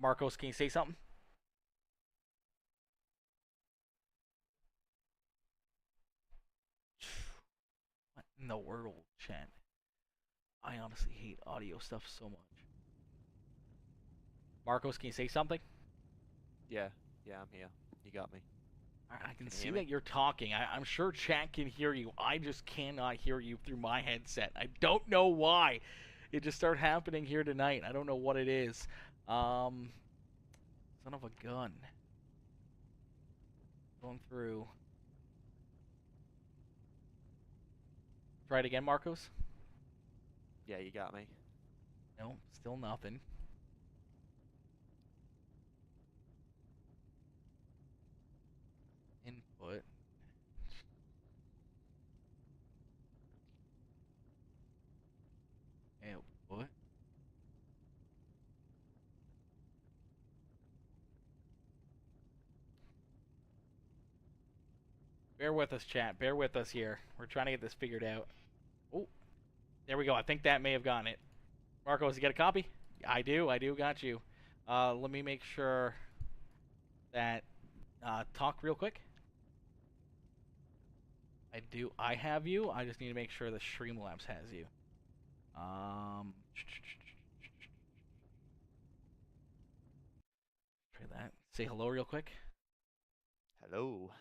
Marcos, can you say something? What in the world, chat? I honestly hate audio stuff so much. Marcos, can you say something? Yeah, I'm here. You got me. I can see that you're talking. I'm sure chat can hear you. I just cannot hear you through my headset. I don't know why. It just started happening here tonight. I don't know what it is. Son of a gun. Going through. Try it again, Marcos. Yeah, you got me. No, still nothing. Input. Output. Bear with us, chat. Bear with us here. We're trying to get this figured out. Oh, there we go. I think that may have gotten it. Marcos, you got a copy? I do. Got you. Let me make sure that... talk real quick. I have you. I just need to make sure the Streamlabs has you. Try that. Say hello real quick. Hello.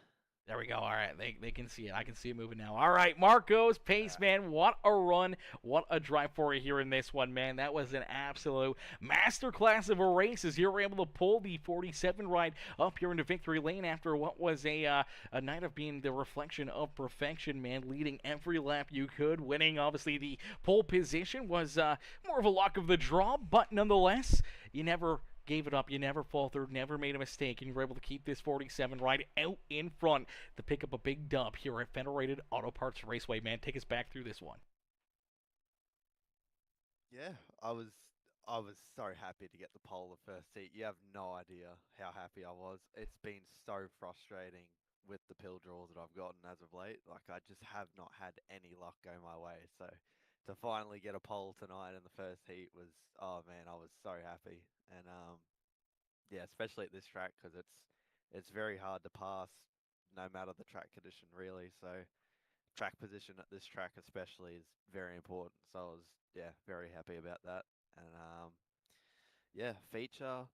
There we go. All right, they can see it. I can see it moving now. All right, Marcos, pace, man. What a run. What a drive for you here in this one, man. That was an absolute masterclass of a race as you were able to pull the 47 ride up here into victory lane after what was a night of being the reflection of perfection, man. Leading every lap you could, winning obviously the pole position was more of a luck of the draw, but nonetheless, you never gave it up. You never faltered, never made a mistake, and you were able to keep this 47 right out in front to pick up a big dub here at Federated Auto Parts Raceway. Man, take us back through this one. Yeah, I was so happy to get the pole the first heat. You have no idea how happy I was. It's been so frustrating with the pill draws that I've gotten as of late. Like I just have not had any luck go my way. So to finally get a pole tonight in the first heat was, oh man, I was so happy. And yeah, especially at this track because it's very hard to pass no matter the track condition really. So track position at this track especially is very important. So I was, yeah, very happy about that. And yeah, feature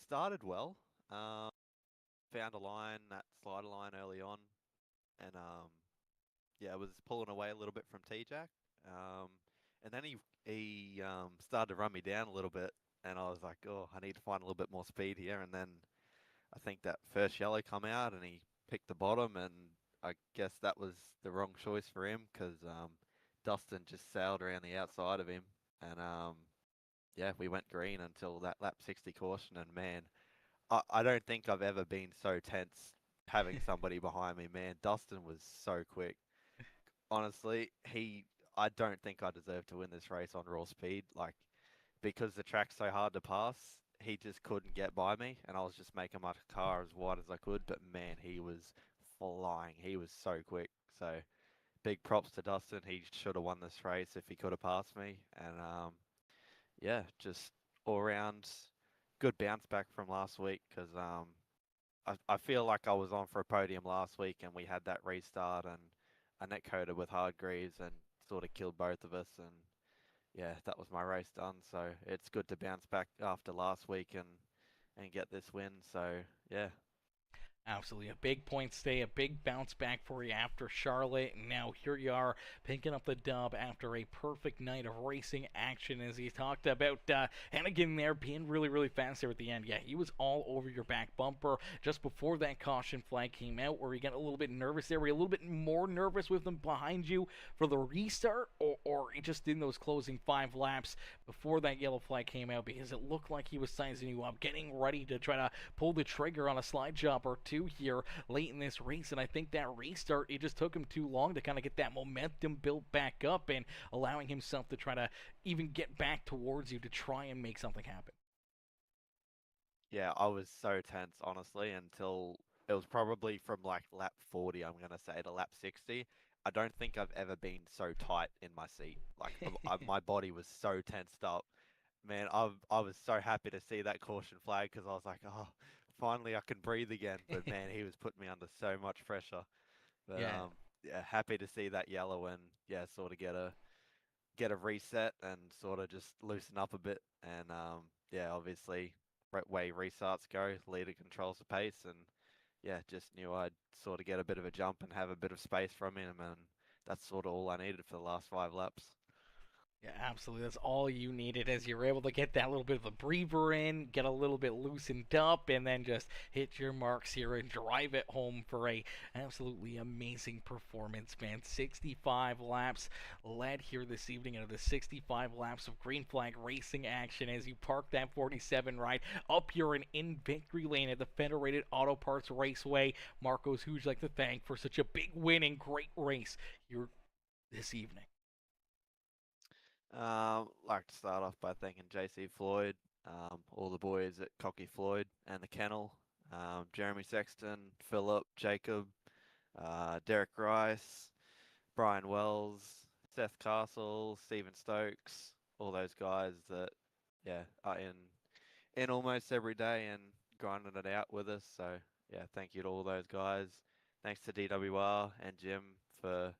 started well. Found a line, that slider line early on, and yeah, was pulling away a little bit from T-Jack. Um, and then he started to run me down a little bit, and I was like, oh, I need to find a little bit more speed here. And then I think that first yellow come out, and he picked the bottom, and I guess that was the wrong choice for him because Dustin just sailed around the outside of him, and yeah, we went green until that lap 60 caution, and man, I don't think I've ever been so tense having somebody behind me, man. Dustin was so quick. Honestly, I don't think I deserve to win this race on raw speed, like because the track's so hard to pass. He just couldn't get by me, and I was just making my car as wide as I could. But man, he was flying. He was so quick. So big props to Dustin. He should have won this race if he could have passed me. And yeah, just all around good bounce back from last week because I feel like I was on for a podium last week and we had that restart and a net coder with Hardgreaves and sort of killed both of us and yeah, that was my race done. So it's good to bounce back after last week and get this win. So yeah, Absolutely. A big point stay, a big bounce back for you after Charlotte. And now here you are picking up the dub after a perfect night of racing action as he talked about Hennigan there being really, really fast there at the end. Yeah, he was all over your back bumper just before that caution flag came out where you got a little bit nervous there. Were you a little bit more nervous with him behind you for the restart or just in those closing 5 laps before that yellow flag came out because it looked like he was sizing you up, getting ready to try to pull the trigger on a slide job or two here late in this race, and I think that restart, it just took him too long to kind of get that momentum built back up and allowing himself to try to even get back towards you to try and make something happen. yeah, I was so tense honestly until it was probably from like lap 40, I'm gonna say, to lap 60. I don't think I've ever been so tight in my seat. Like my body was so tensed up. Man, I was so happy to see that caution flag because I was like, oh, finally I can breathe again. But man, he was putting me under so much pressure. But Yeah. yeah, happy to see that yellow and yeah, sort of get a reset and sort of just loosen up a bit. And yeah, obviously, way restarts go, leader controls the pace, and yeah, just knew I'd sort of get a bit of a jump and have a bit of space from him, and that's sort of all I needed for the last 5 laps. Yeah, absolutely. That's all you needed as you were able to get that little bit of a breather in, get a little bit loosened up, and then just hit your marks here and drive it home for a absolutely amazing performance, man. 65 laps led here this evening out of the 65 laps of green flag racing action as you park that 47 right up here and in victory lane at the Federated Auto Parts Raceway. Marcos, who would you like to thank for such a big win and great race here this evening? Like to start off by thanking JC Floyd, all the boys at Cocky Floyd and the Kennel, Jeremy Sexton, Philip, Jacob, Derek Rice, Brian Wells, Seth Castle, Stephen Stokes, all those guys that, yeah, are in almost every day and grinding it out with us. So yeah, thank you to all those guys. Thanks to DWR and Jim for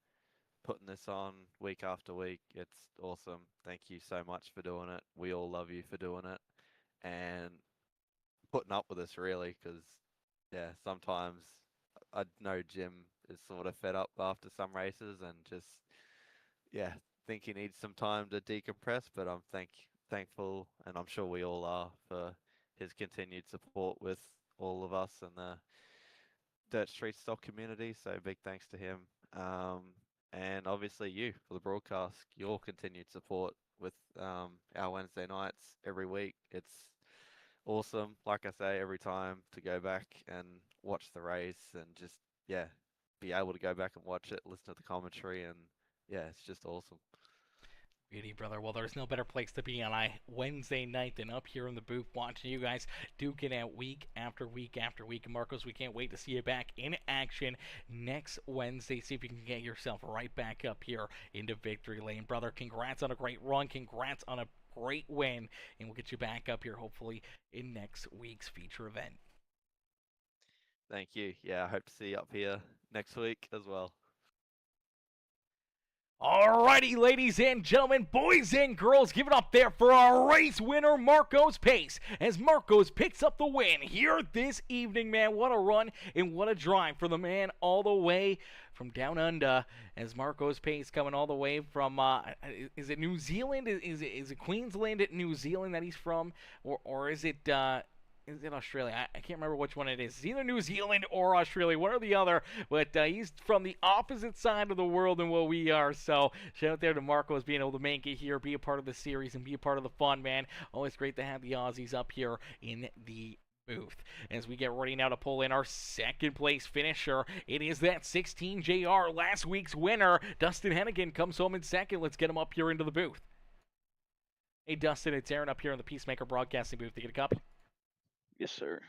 putting this on week after week. It's awesome. Thank you so much for doing it. We all love you for doing it and putting up with us really because yeah, sometimes I know Jim is sort of fed up after some races and just yeah, think he needs some time to decompress. But I'm thankful, and I'm sure we all are for his continued support with all of us and the Dirt Street Stock community. So big thanks to him. And obviously you for the broadcast, your continued support with our Wednesday nights every week. It's awesome, like I say, every time to go back and watch the race and just, yeah, be able to go back and watch it, listen to the commentary, and yeah, it's just awesome. Beauty, brother. Well, there's no better place to be on a Wednesday night than up here in the booth watching you guys duke it out week after week after week. And Marcos, we can't wait to see you back in action next Wednesday. See if you can get yourself right back up here into victory lane. Brother, congrats on a great run. Congrats on a great win. And we'll get you back up here, hopefully, in next week's feature event. Thank you. Yeah, I hope to see you up here next week as well. Alrighty, ladies and gentlemen, boys and girls, give it up there for our race winner, Marcos Pace, as Marcos picks up the win here this evening, man. What a run and what a drive for the man all the way from down under, as Marcos Pace coming all the way from, is it New Zealand? Is it Queensland, New Zealand that he's from? Or is it, is it Australia? I can't remember which one it is. It's either New Zealand or Australia, one or the other. But he's from the opposite side of the world than what we are. So shout out there to Marcos being able to make it here, be a part of the series, and be a part of the fun, man. Always great to have the Aussies up here in the booth. As we get ready now to pull in our second place finisher, it is that 16 JR, last week's winner. Dustin Hennigan comes home in second. Let's get him up here into the booth. Hey, Dustin, it's Aaron up here in the Peacemaker Broadcasting booth. You get a copy? Yes, sir.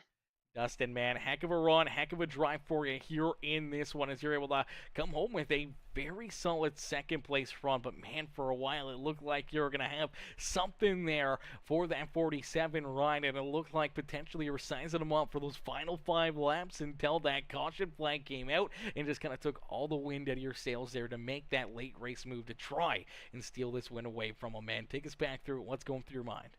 Dustin, man, heck of a run, heck of a drive for you here in this one as you're able to come home with a very solid second place run. But man, for a while it looked like you were going to have something there for that 47 ride, and it looked like potentially you were sizing them up for those final 5 laps until that caution flag came out and just kind of took all the wind out of your sails there to make that late race move to try and steal this win away from them, man. Take us back through what's going through your mind.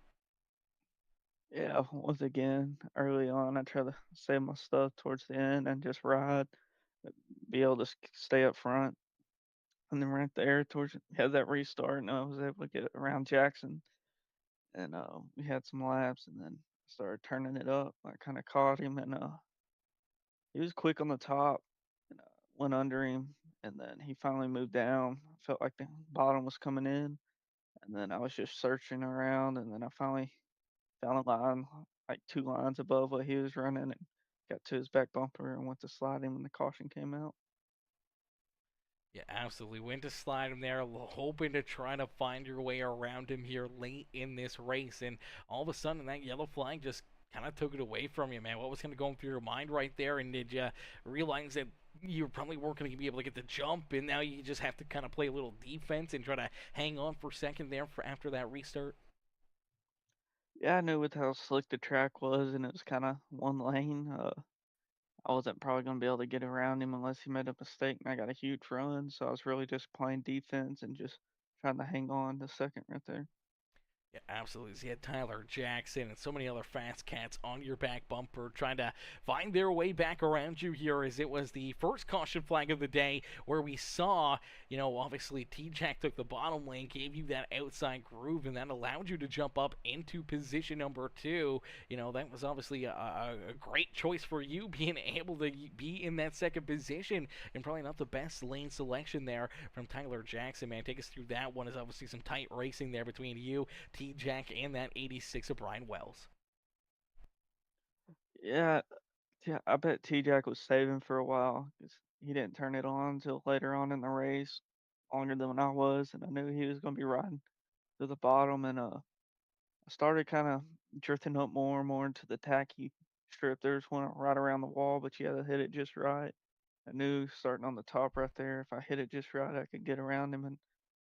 Yeah, once again, early on, I try to save my stuff towards the end and just ride, be able to stay up front. And then right there, towards had that restart, and I was able to get around Jackson, and we had some laps, and then started turning it up. I kind of caught him, and he was quick on the top, and went under him, and then he finally moved down. I felt like the bottom was coming in, and then I was just searching around, and then I finally found a line like 2 lines above what he was running and got to his back bumper and went to slide him when the caution came out. Yeah, absolutely. Went to slide him there, hoping to try to find your way around him here late in this race. And all of a sudden, that yellow flag just kind of took it away from you, man. What was kind of going through your mind right there? And did you realize that you probably weren't going to be able to get the jump, and now you just have to kind of play a little defense and try to hang on for a second there for after that restart? Yeah, I knew with how slick the track was and it was kind of one lane. I wasn't probably going to be able to get around him unless he made a mistake, and I got a huge run. So I was really just playing defense and just trying to hang on the second right there. Yeah, absolutely. So you had Tyler Jackson and so many other fast cats on your back bumper trying to find their way back around you here, as it was the first caution flag of the day where we saw, obviously T-Jack took the bottom lane, gave you that outside groove, and that allowed you to jump up into position number 2. That was obviously a great choice for you, being able to be in that second position, and probably not the best lane selection there from Tyler Jackson, man. Take us through that one. Is obviously some tight racing there between you, T-Jack, and that 86 of Brian Wells. Yeah, yeah, I bet T-Jack was saving for a while because he didn't turn it on until later on in the race, longer than I was, and I knew he was going to be riding to the bottom, and I started kind of drifting up more and more into the tacky strip. There's one right around the wall, but you had to hit it just right. I knew starting on the top right there, if I hit it just right, I could get around him and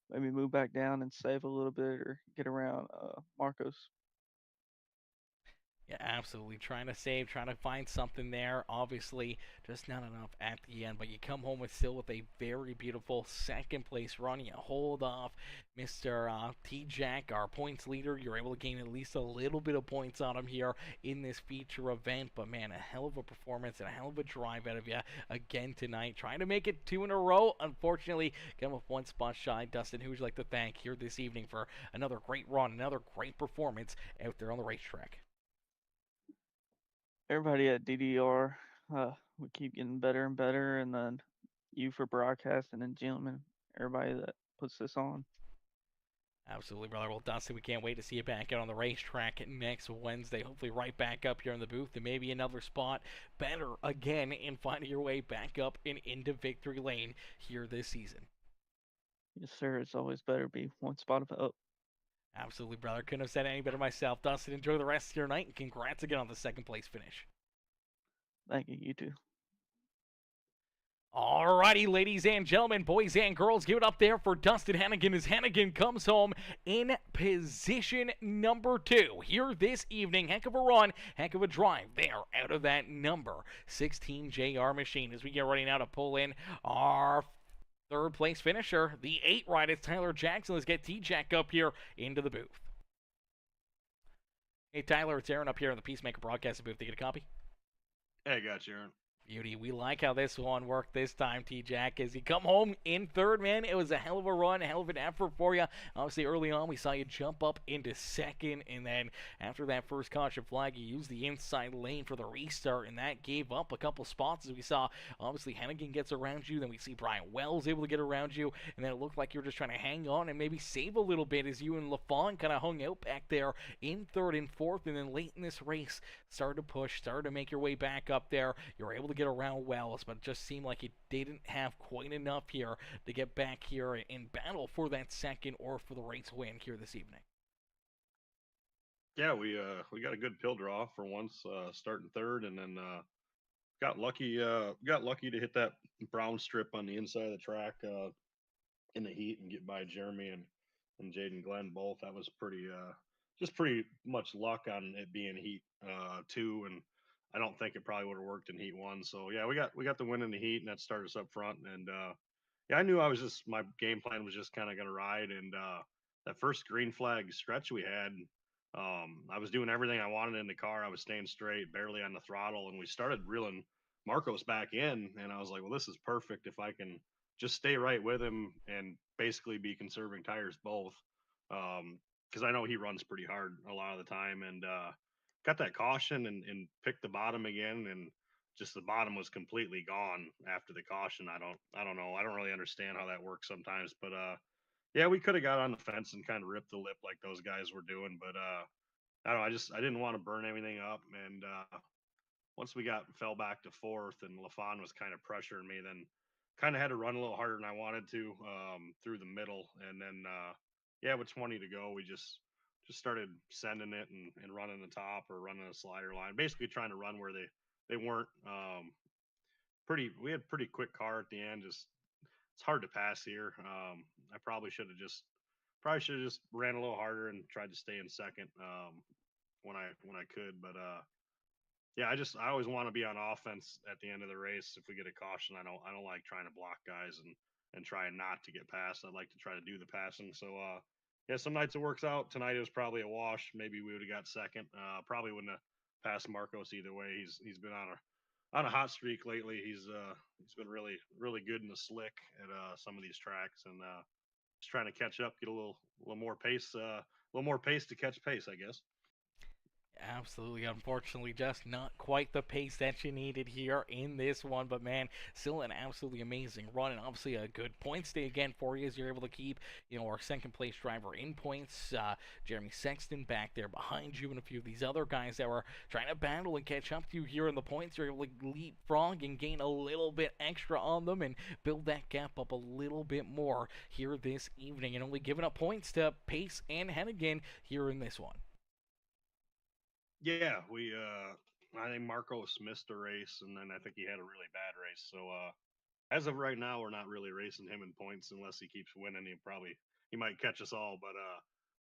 maybe move back down and save a little bit or get around Marcos. Yeah, absolutely. Trying to save, trying to find something there. Obviously, just not enough at the end. But you come home with still with a very beautiful second place run. You hold off Mr. T Jack, our points leader. You're able to gain at least a little bit of points on him here in this feature event. But man, a hell of a performance and a hell of a drive out of you again tonight. Trying to make it 2 in a row. Unfortunately, come with 1 spot shy. Dustin, who would you like to thank here this evening for another great run, another great performance out there on the racetrack? Everybody at DDR, we keep getting better and better, and then you for broadcasting and gentlemen, everybody that puts this on. Absolutely, brother. Well, Dustin, we can't wait to see you back out on the racetrack next Wednesday. Hopefully, right back up here in the booth and maybe another spot better again and finding your way back up and into victory lane here this season. Yes, sir. It's always better to be 1 spot up. Absolutely, brother. Couldn't have said it any better myself. Dustin, enjoy the rest of your night and congrats again on the second place finish. Thank you. You too. Alrighty, ladies and gentlemen, boys and girls, give it up there for Dustin Hannigan as Hannigan comes home in position number 2 here this evening. Heck of a run, heck of a drive there out of that number 16 JR machine as we get ready now to pull in our third place finisher, the 8 ride. It's Tyler Jackson. Let's get T-Jack up here into the booth. Hey, Tyler, it's Aaron up here in the Peacemaker broadcast booth. Did you get a copy? Hey, I got you, Aaron. Beauty. We like how this one worked this time, T-Jack. As you come home in third, man, it was a hell of a run, a hell of an effort for you. Obviously, early on, we saw you jump up into second, and then after that first caution flag, you used the inside lane for the restart, and that gave up a couple spots as we saw, obviously, Hennigan gets around you, then we see Brian Wells able to get around you, and then it looked like you were just trying to hang on and maybe save a little bit as you and LaFon kind of hung out back there in third and fourth, and then late in this race, started to push, started to make your way back up there. You were able to get around Wells, but it just seemed like you didn't have quite enough here to get back here and battle for that second or for the race win here this evening. Yeah, we got a good pill draw for once, starting third, and then got lucky to hit that brown strip on the inside of the track in the heat and get by Jeremy and Jaden Glenn both. That was pretty much luck on it being heat 2, and I don't think it probably would have worked in heat 1. So yeah, we got the win in the heat, and that started us up front. And yeah, I knew my game plan was just kind of gonna ride. And that first green flag stretch we had, I was doing everything I wanted in the car. I was staying straight, barely on the throttle, and we started reeling Marcos back in. And I was like, well, this is perfect if I can just stay right with him and basically be conserving tires both. Because I know he runs pretty hard a lot of the time, and got that caution and picked the bottom again, and just the bottom was completely gone after the caution. I don't know. I don't really understand how that works sometimes, but yeah, we could have got on the fence and kind of ripped the lip like those guys were doing, but I don't know. I didn't want to burn everything up, and once we fell back to fourth, and LaFon was kind of pressuring me, then kind of had to run a little harder than I wanted to through the middle, and then yeah, with 20 to go, we just started sending it and running the top or running a slider line, basically trying to run where they weren't pretty. We had pretty quick car at the end. Just it's hard to pass here. I probably should have just ran a little harder and tried to stay in second when I could, but yeah, I always want to be on offense at the end of the race. If we get a caution, I don't like trying to block guys and trying not to get past. I'd like to try to do the passing. So yeah, some nights it works out. Tonight it was probably a wash. Maybe we would have got second. Probably wouldn't have passed Marcos either way. He's been on a hot streak lately. He's been really good in the slick at some of these tracks, and just trying to catch up, get a little more pace, a little more pace to catch pace, I guess. Absolutely. Unfortunately, just not quite the pace that you needed here in this one. But, man, still an absolutely amazing run. And obviously a good points day again for you as you're able to keep, our second-place driver in points. Jeremy Sexton back there behind you and a few of these other guys that were trying to battle and catch up to you here in the points. You're able to leapfrog and gain a little bit extra on them and build that gap up a little bit more here this evening. And only giving up points to Pace and Hennigan here in this one. Yeah, I think Marcos missed a race, and then I think he had a really bad race. So as of right now, we're not really racing him in points unless he keeps winning. He might catch us all, but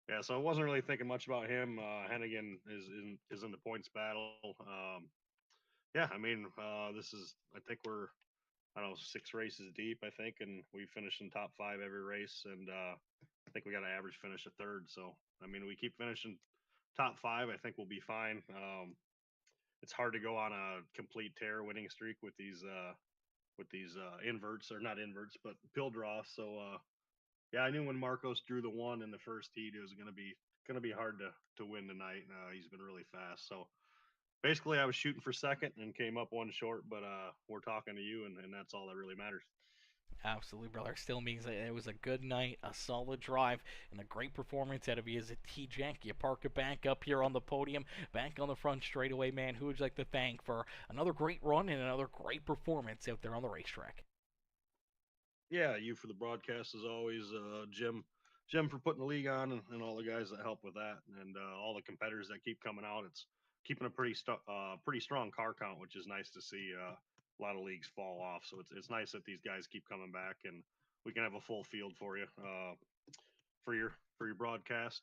Yeah, so I wasn't really thinking much about him. Hennigan is in the points battle. Yeah, I mean, I think we're, I don't know, 6 races deep, I think, and we finished in top 5 every race, and I think we got an average finish of 3rd. So, I mean, we keep finishing top 5, I think we'll be fine. It's hard to go on a complete tear winning streak with these inverts, or not inverts, but pill draw. So, yeah, I knew when Marcos drew the 1 in the first heat, it was gonna be hard to win tonight. He's been really fast. So basically, I was shooting for 2nd and came up 1 short, but we're talking to you, and that's all that really matters. Absolutely, brother. Still means that it was a good night, a solid drive, and a great performance out of you as a T-Jack. You park it back up here on the podium, back on the front straightaway, man. Who would you like to thank for another great run and another great performance out there on the racetrack? Yeah, you for the broadcast as always, Jim for putting the league on, and all the guys that help with that, and all the competitors that keep coming out. It's keeping a pretty strong car count, which is nice to see. A lot of leagues fall off, so it's nice that these guys keep coming back, and we can have a full field for you for your broadcast.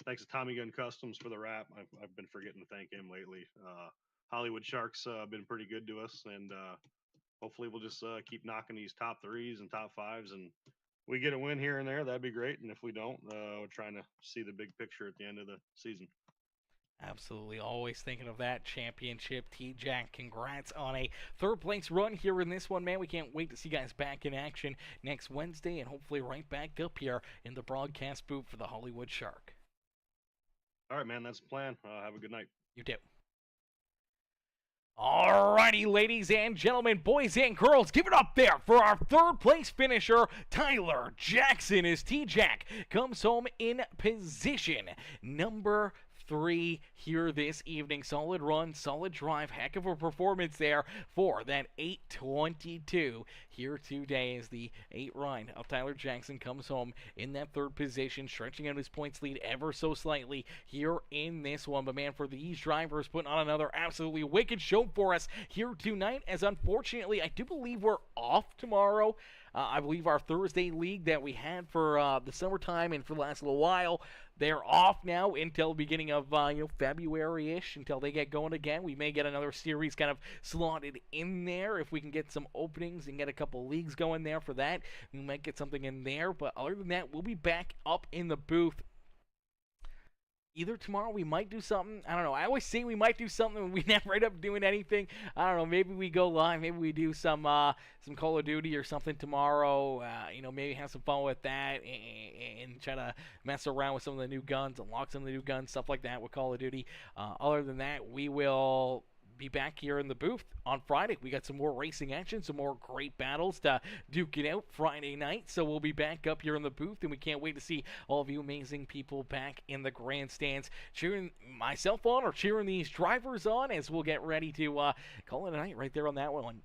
Thanks to Tommy Gun Customs for the wrap. I've been forgetting to thank him lately. Hollywood Sharks been pretty good to us, and hopefully we'll just keep knocking these top 3s and top 5s, and we get a win here and there, that'd be great. And if we don't, we're trying to see the big picture at the end of the season. Absolutely, always thinking of that championship. T-Jack, congrats on a 3rd place run here in this one, man. We can't wait to see you guys back in action next Wednesday, and hopefully right back up here in the broadcast booth for the Hollywood Shark. All right, man, that's the plan. Have a good night. You too. Alrighty, ladies and gentlemen, boys and girls, give it up there for our 3rd place finisher, Tyler Jackson, as T-Jack comes home in position number 3 here this evening. Solid run, solid drive, heck of a performance there for that 8:22 here today as the 8 run of Tyler Jackson comes home in that 3rd position, stretching out his points lead ever so slightly here in this one. But man, for these drivers, putting on another absolutely wicked show for us here tonight, as unfortunately I do believe we're off tomorrow. I believe our Thursday league that we had for the summertime and for the last little while, they're off now until the beginning of February-ish, until they get going again. We may get another series kind of slotted in there if we can get some openings and get a couple leagues going there for that. We might get something in there, but other than that, we'll be back up in the booth. Either tomorrow we might do something. I don't know. I always say we might do something and we never end up doing anything. I don't know. Maybe we go live. Maybe we do some Call of Duty or something tomorrow. Maybe have some fun with that and try to mess around with some of the new guns, unlock some of the new guns, stuff like that with Call of Duty. Other than that, we will be back here in the booth on Friday. We got some more racing action, some more great battles to duke it out Friday night. So we'll be back up here in the booth, and we can't wait to see all of you amazing people back in the grandstands cheering myself on or cheering these drivers on as we'll get ready to call it a night right there on that one.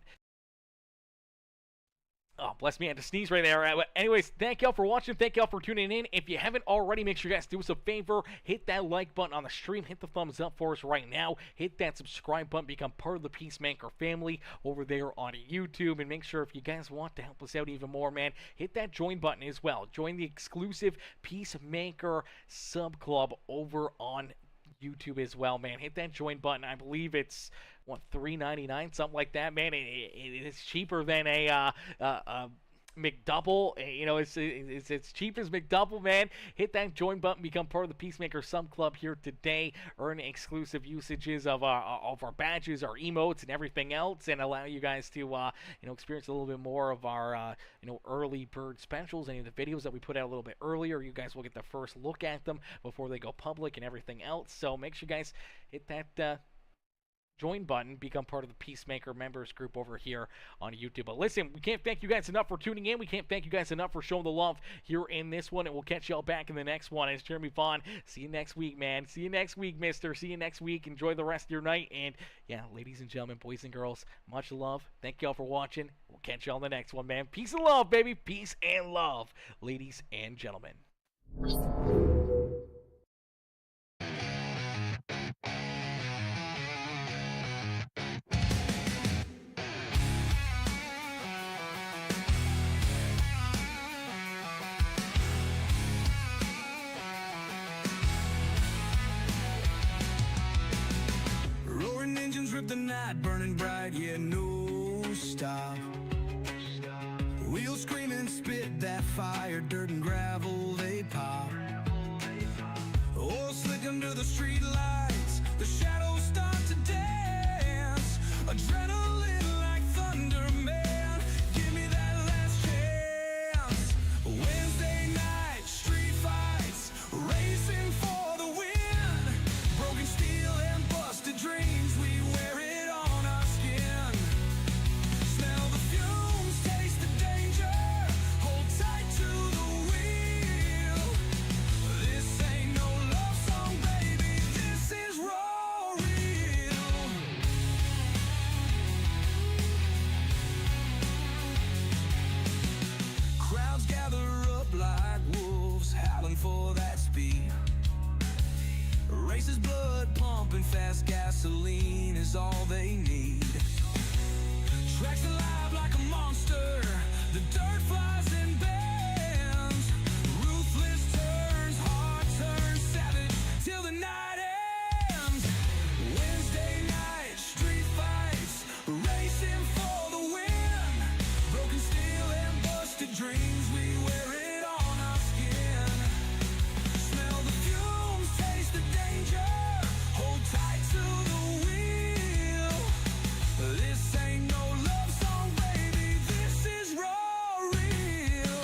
Oh, bless me, I had to sneeze right there. Anyways, thank y'all for watching. Thank y'all for tuning in. If you haven't already, make sure you guys do us a favor. Hit that like button on the stream. Hit the thumbs up for us right now. Hit that subscribe button. Become part of the Peacemaker family over there on YouTube. And make sure if you guys want to help us out even more, man, hit that join button as well. Join the exclusive Peacemaker sub club over on YouTube as well, man. Hit that join button. I believe it's $3.99, something like that, man. It's cheaper than a McDouble. It's cheap as McDouble, man. Hit that join button, become part of the Peacemaker Sub Club here today. Earn exclusive usages of our badges, our emotes, and everything else, and allow you guys to experience a little bit more of our early bird specials. Any of the videos that we put out a little bit earlier, you guys will get the first look at them before they go public and everything else. So make sure you guys hit that join button, become part of the Peacemaker members group over here on YouTube. But listen, we can't thank you guys enough for tuning in. We can't thank you guys enough for showing the love here in this one, and we'll catch y'all back in the next one. It's Jeremy Vaughn. See you next week, man. See you next week, mister. See you next week. Enjoy the rest of your night. And yeah, ladies and gentlemen, boys and girls, much love. Thank y'all for watching. We'll catch y'all in the next one, man. Peace and love, baby. Peace and love, ladies and gentlemen. engines rip the night, burning bright, yeah, no stop. Wheels scream and spit that fire, dirt and gravel, they pop. Oil slick under the street lights, the shadows start to dance. Adrenaline like thunder, man, give me that last chance. Wednesday night, street fights, racing for the win. Broken steel and busted dreams, we wear it on our skin. Smell the fumes, taste the danger, hold tight to the wheel. This ain't no love song, baby, this is raw real. Crowds gather up like wolves, howling for that speed. Races blood pumping fast, gasoline is all they need. Tracks alive like a monster, the dirt flies and bends. Ruthless turns, heart turns savage till the night ends. Wednesday night, street fights, racing for the win. Broken steel and busted dreams, we wear it on our skin. Smell the fumes, taste the danger, hold tight to the wheel. This ain't no love song, baby, this is raw real.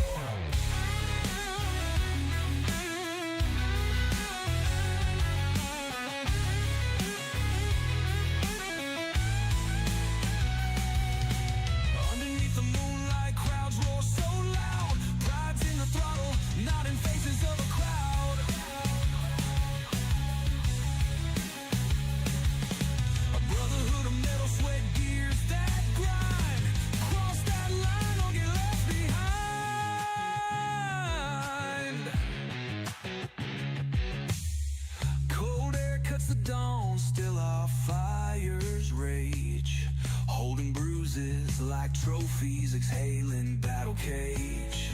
Underneath the moonlight, crowds roar so loud. Pride's in the throttle, not in faces of a crowd. A brotherhood of metal, sweat, gears that grind. Cross that line or get left behind. Cold air cuts the dawn, still our fires rage. Holding bruises like trophies, exhaling battle cage.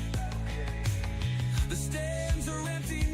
The stands are empty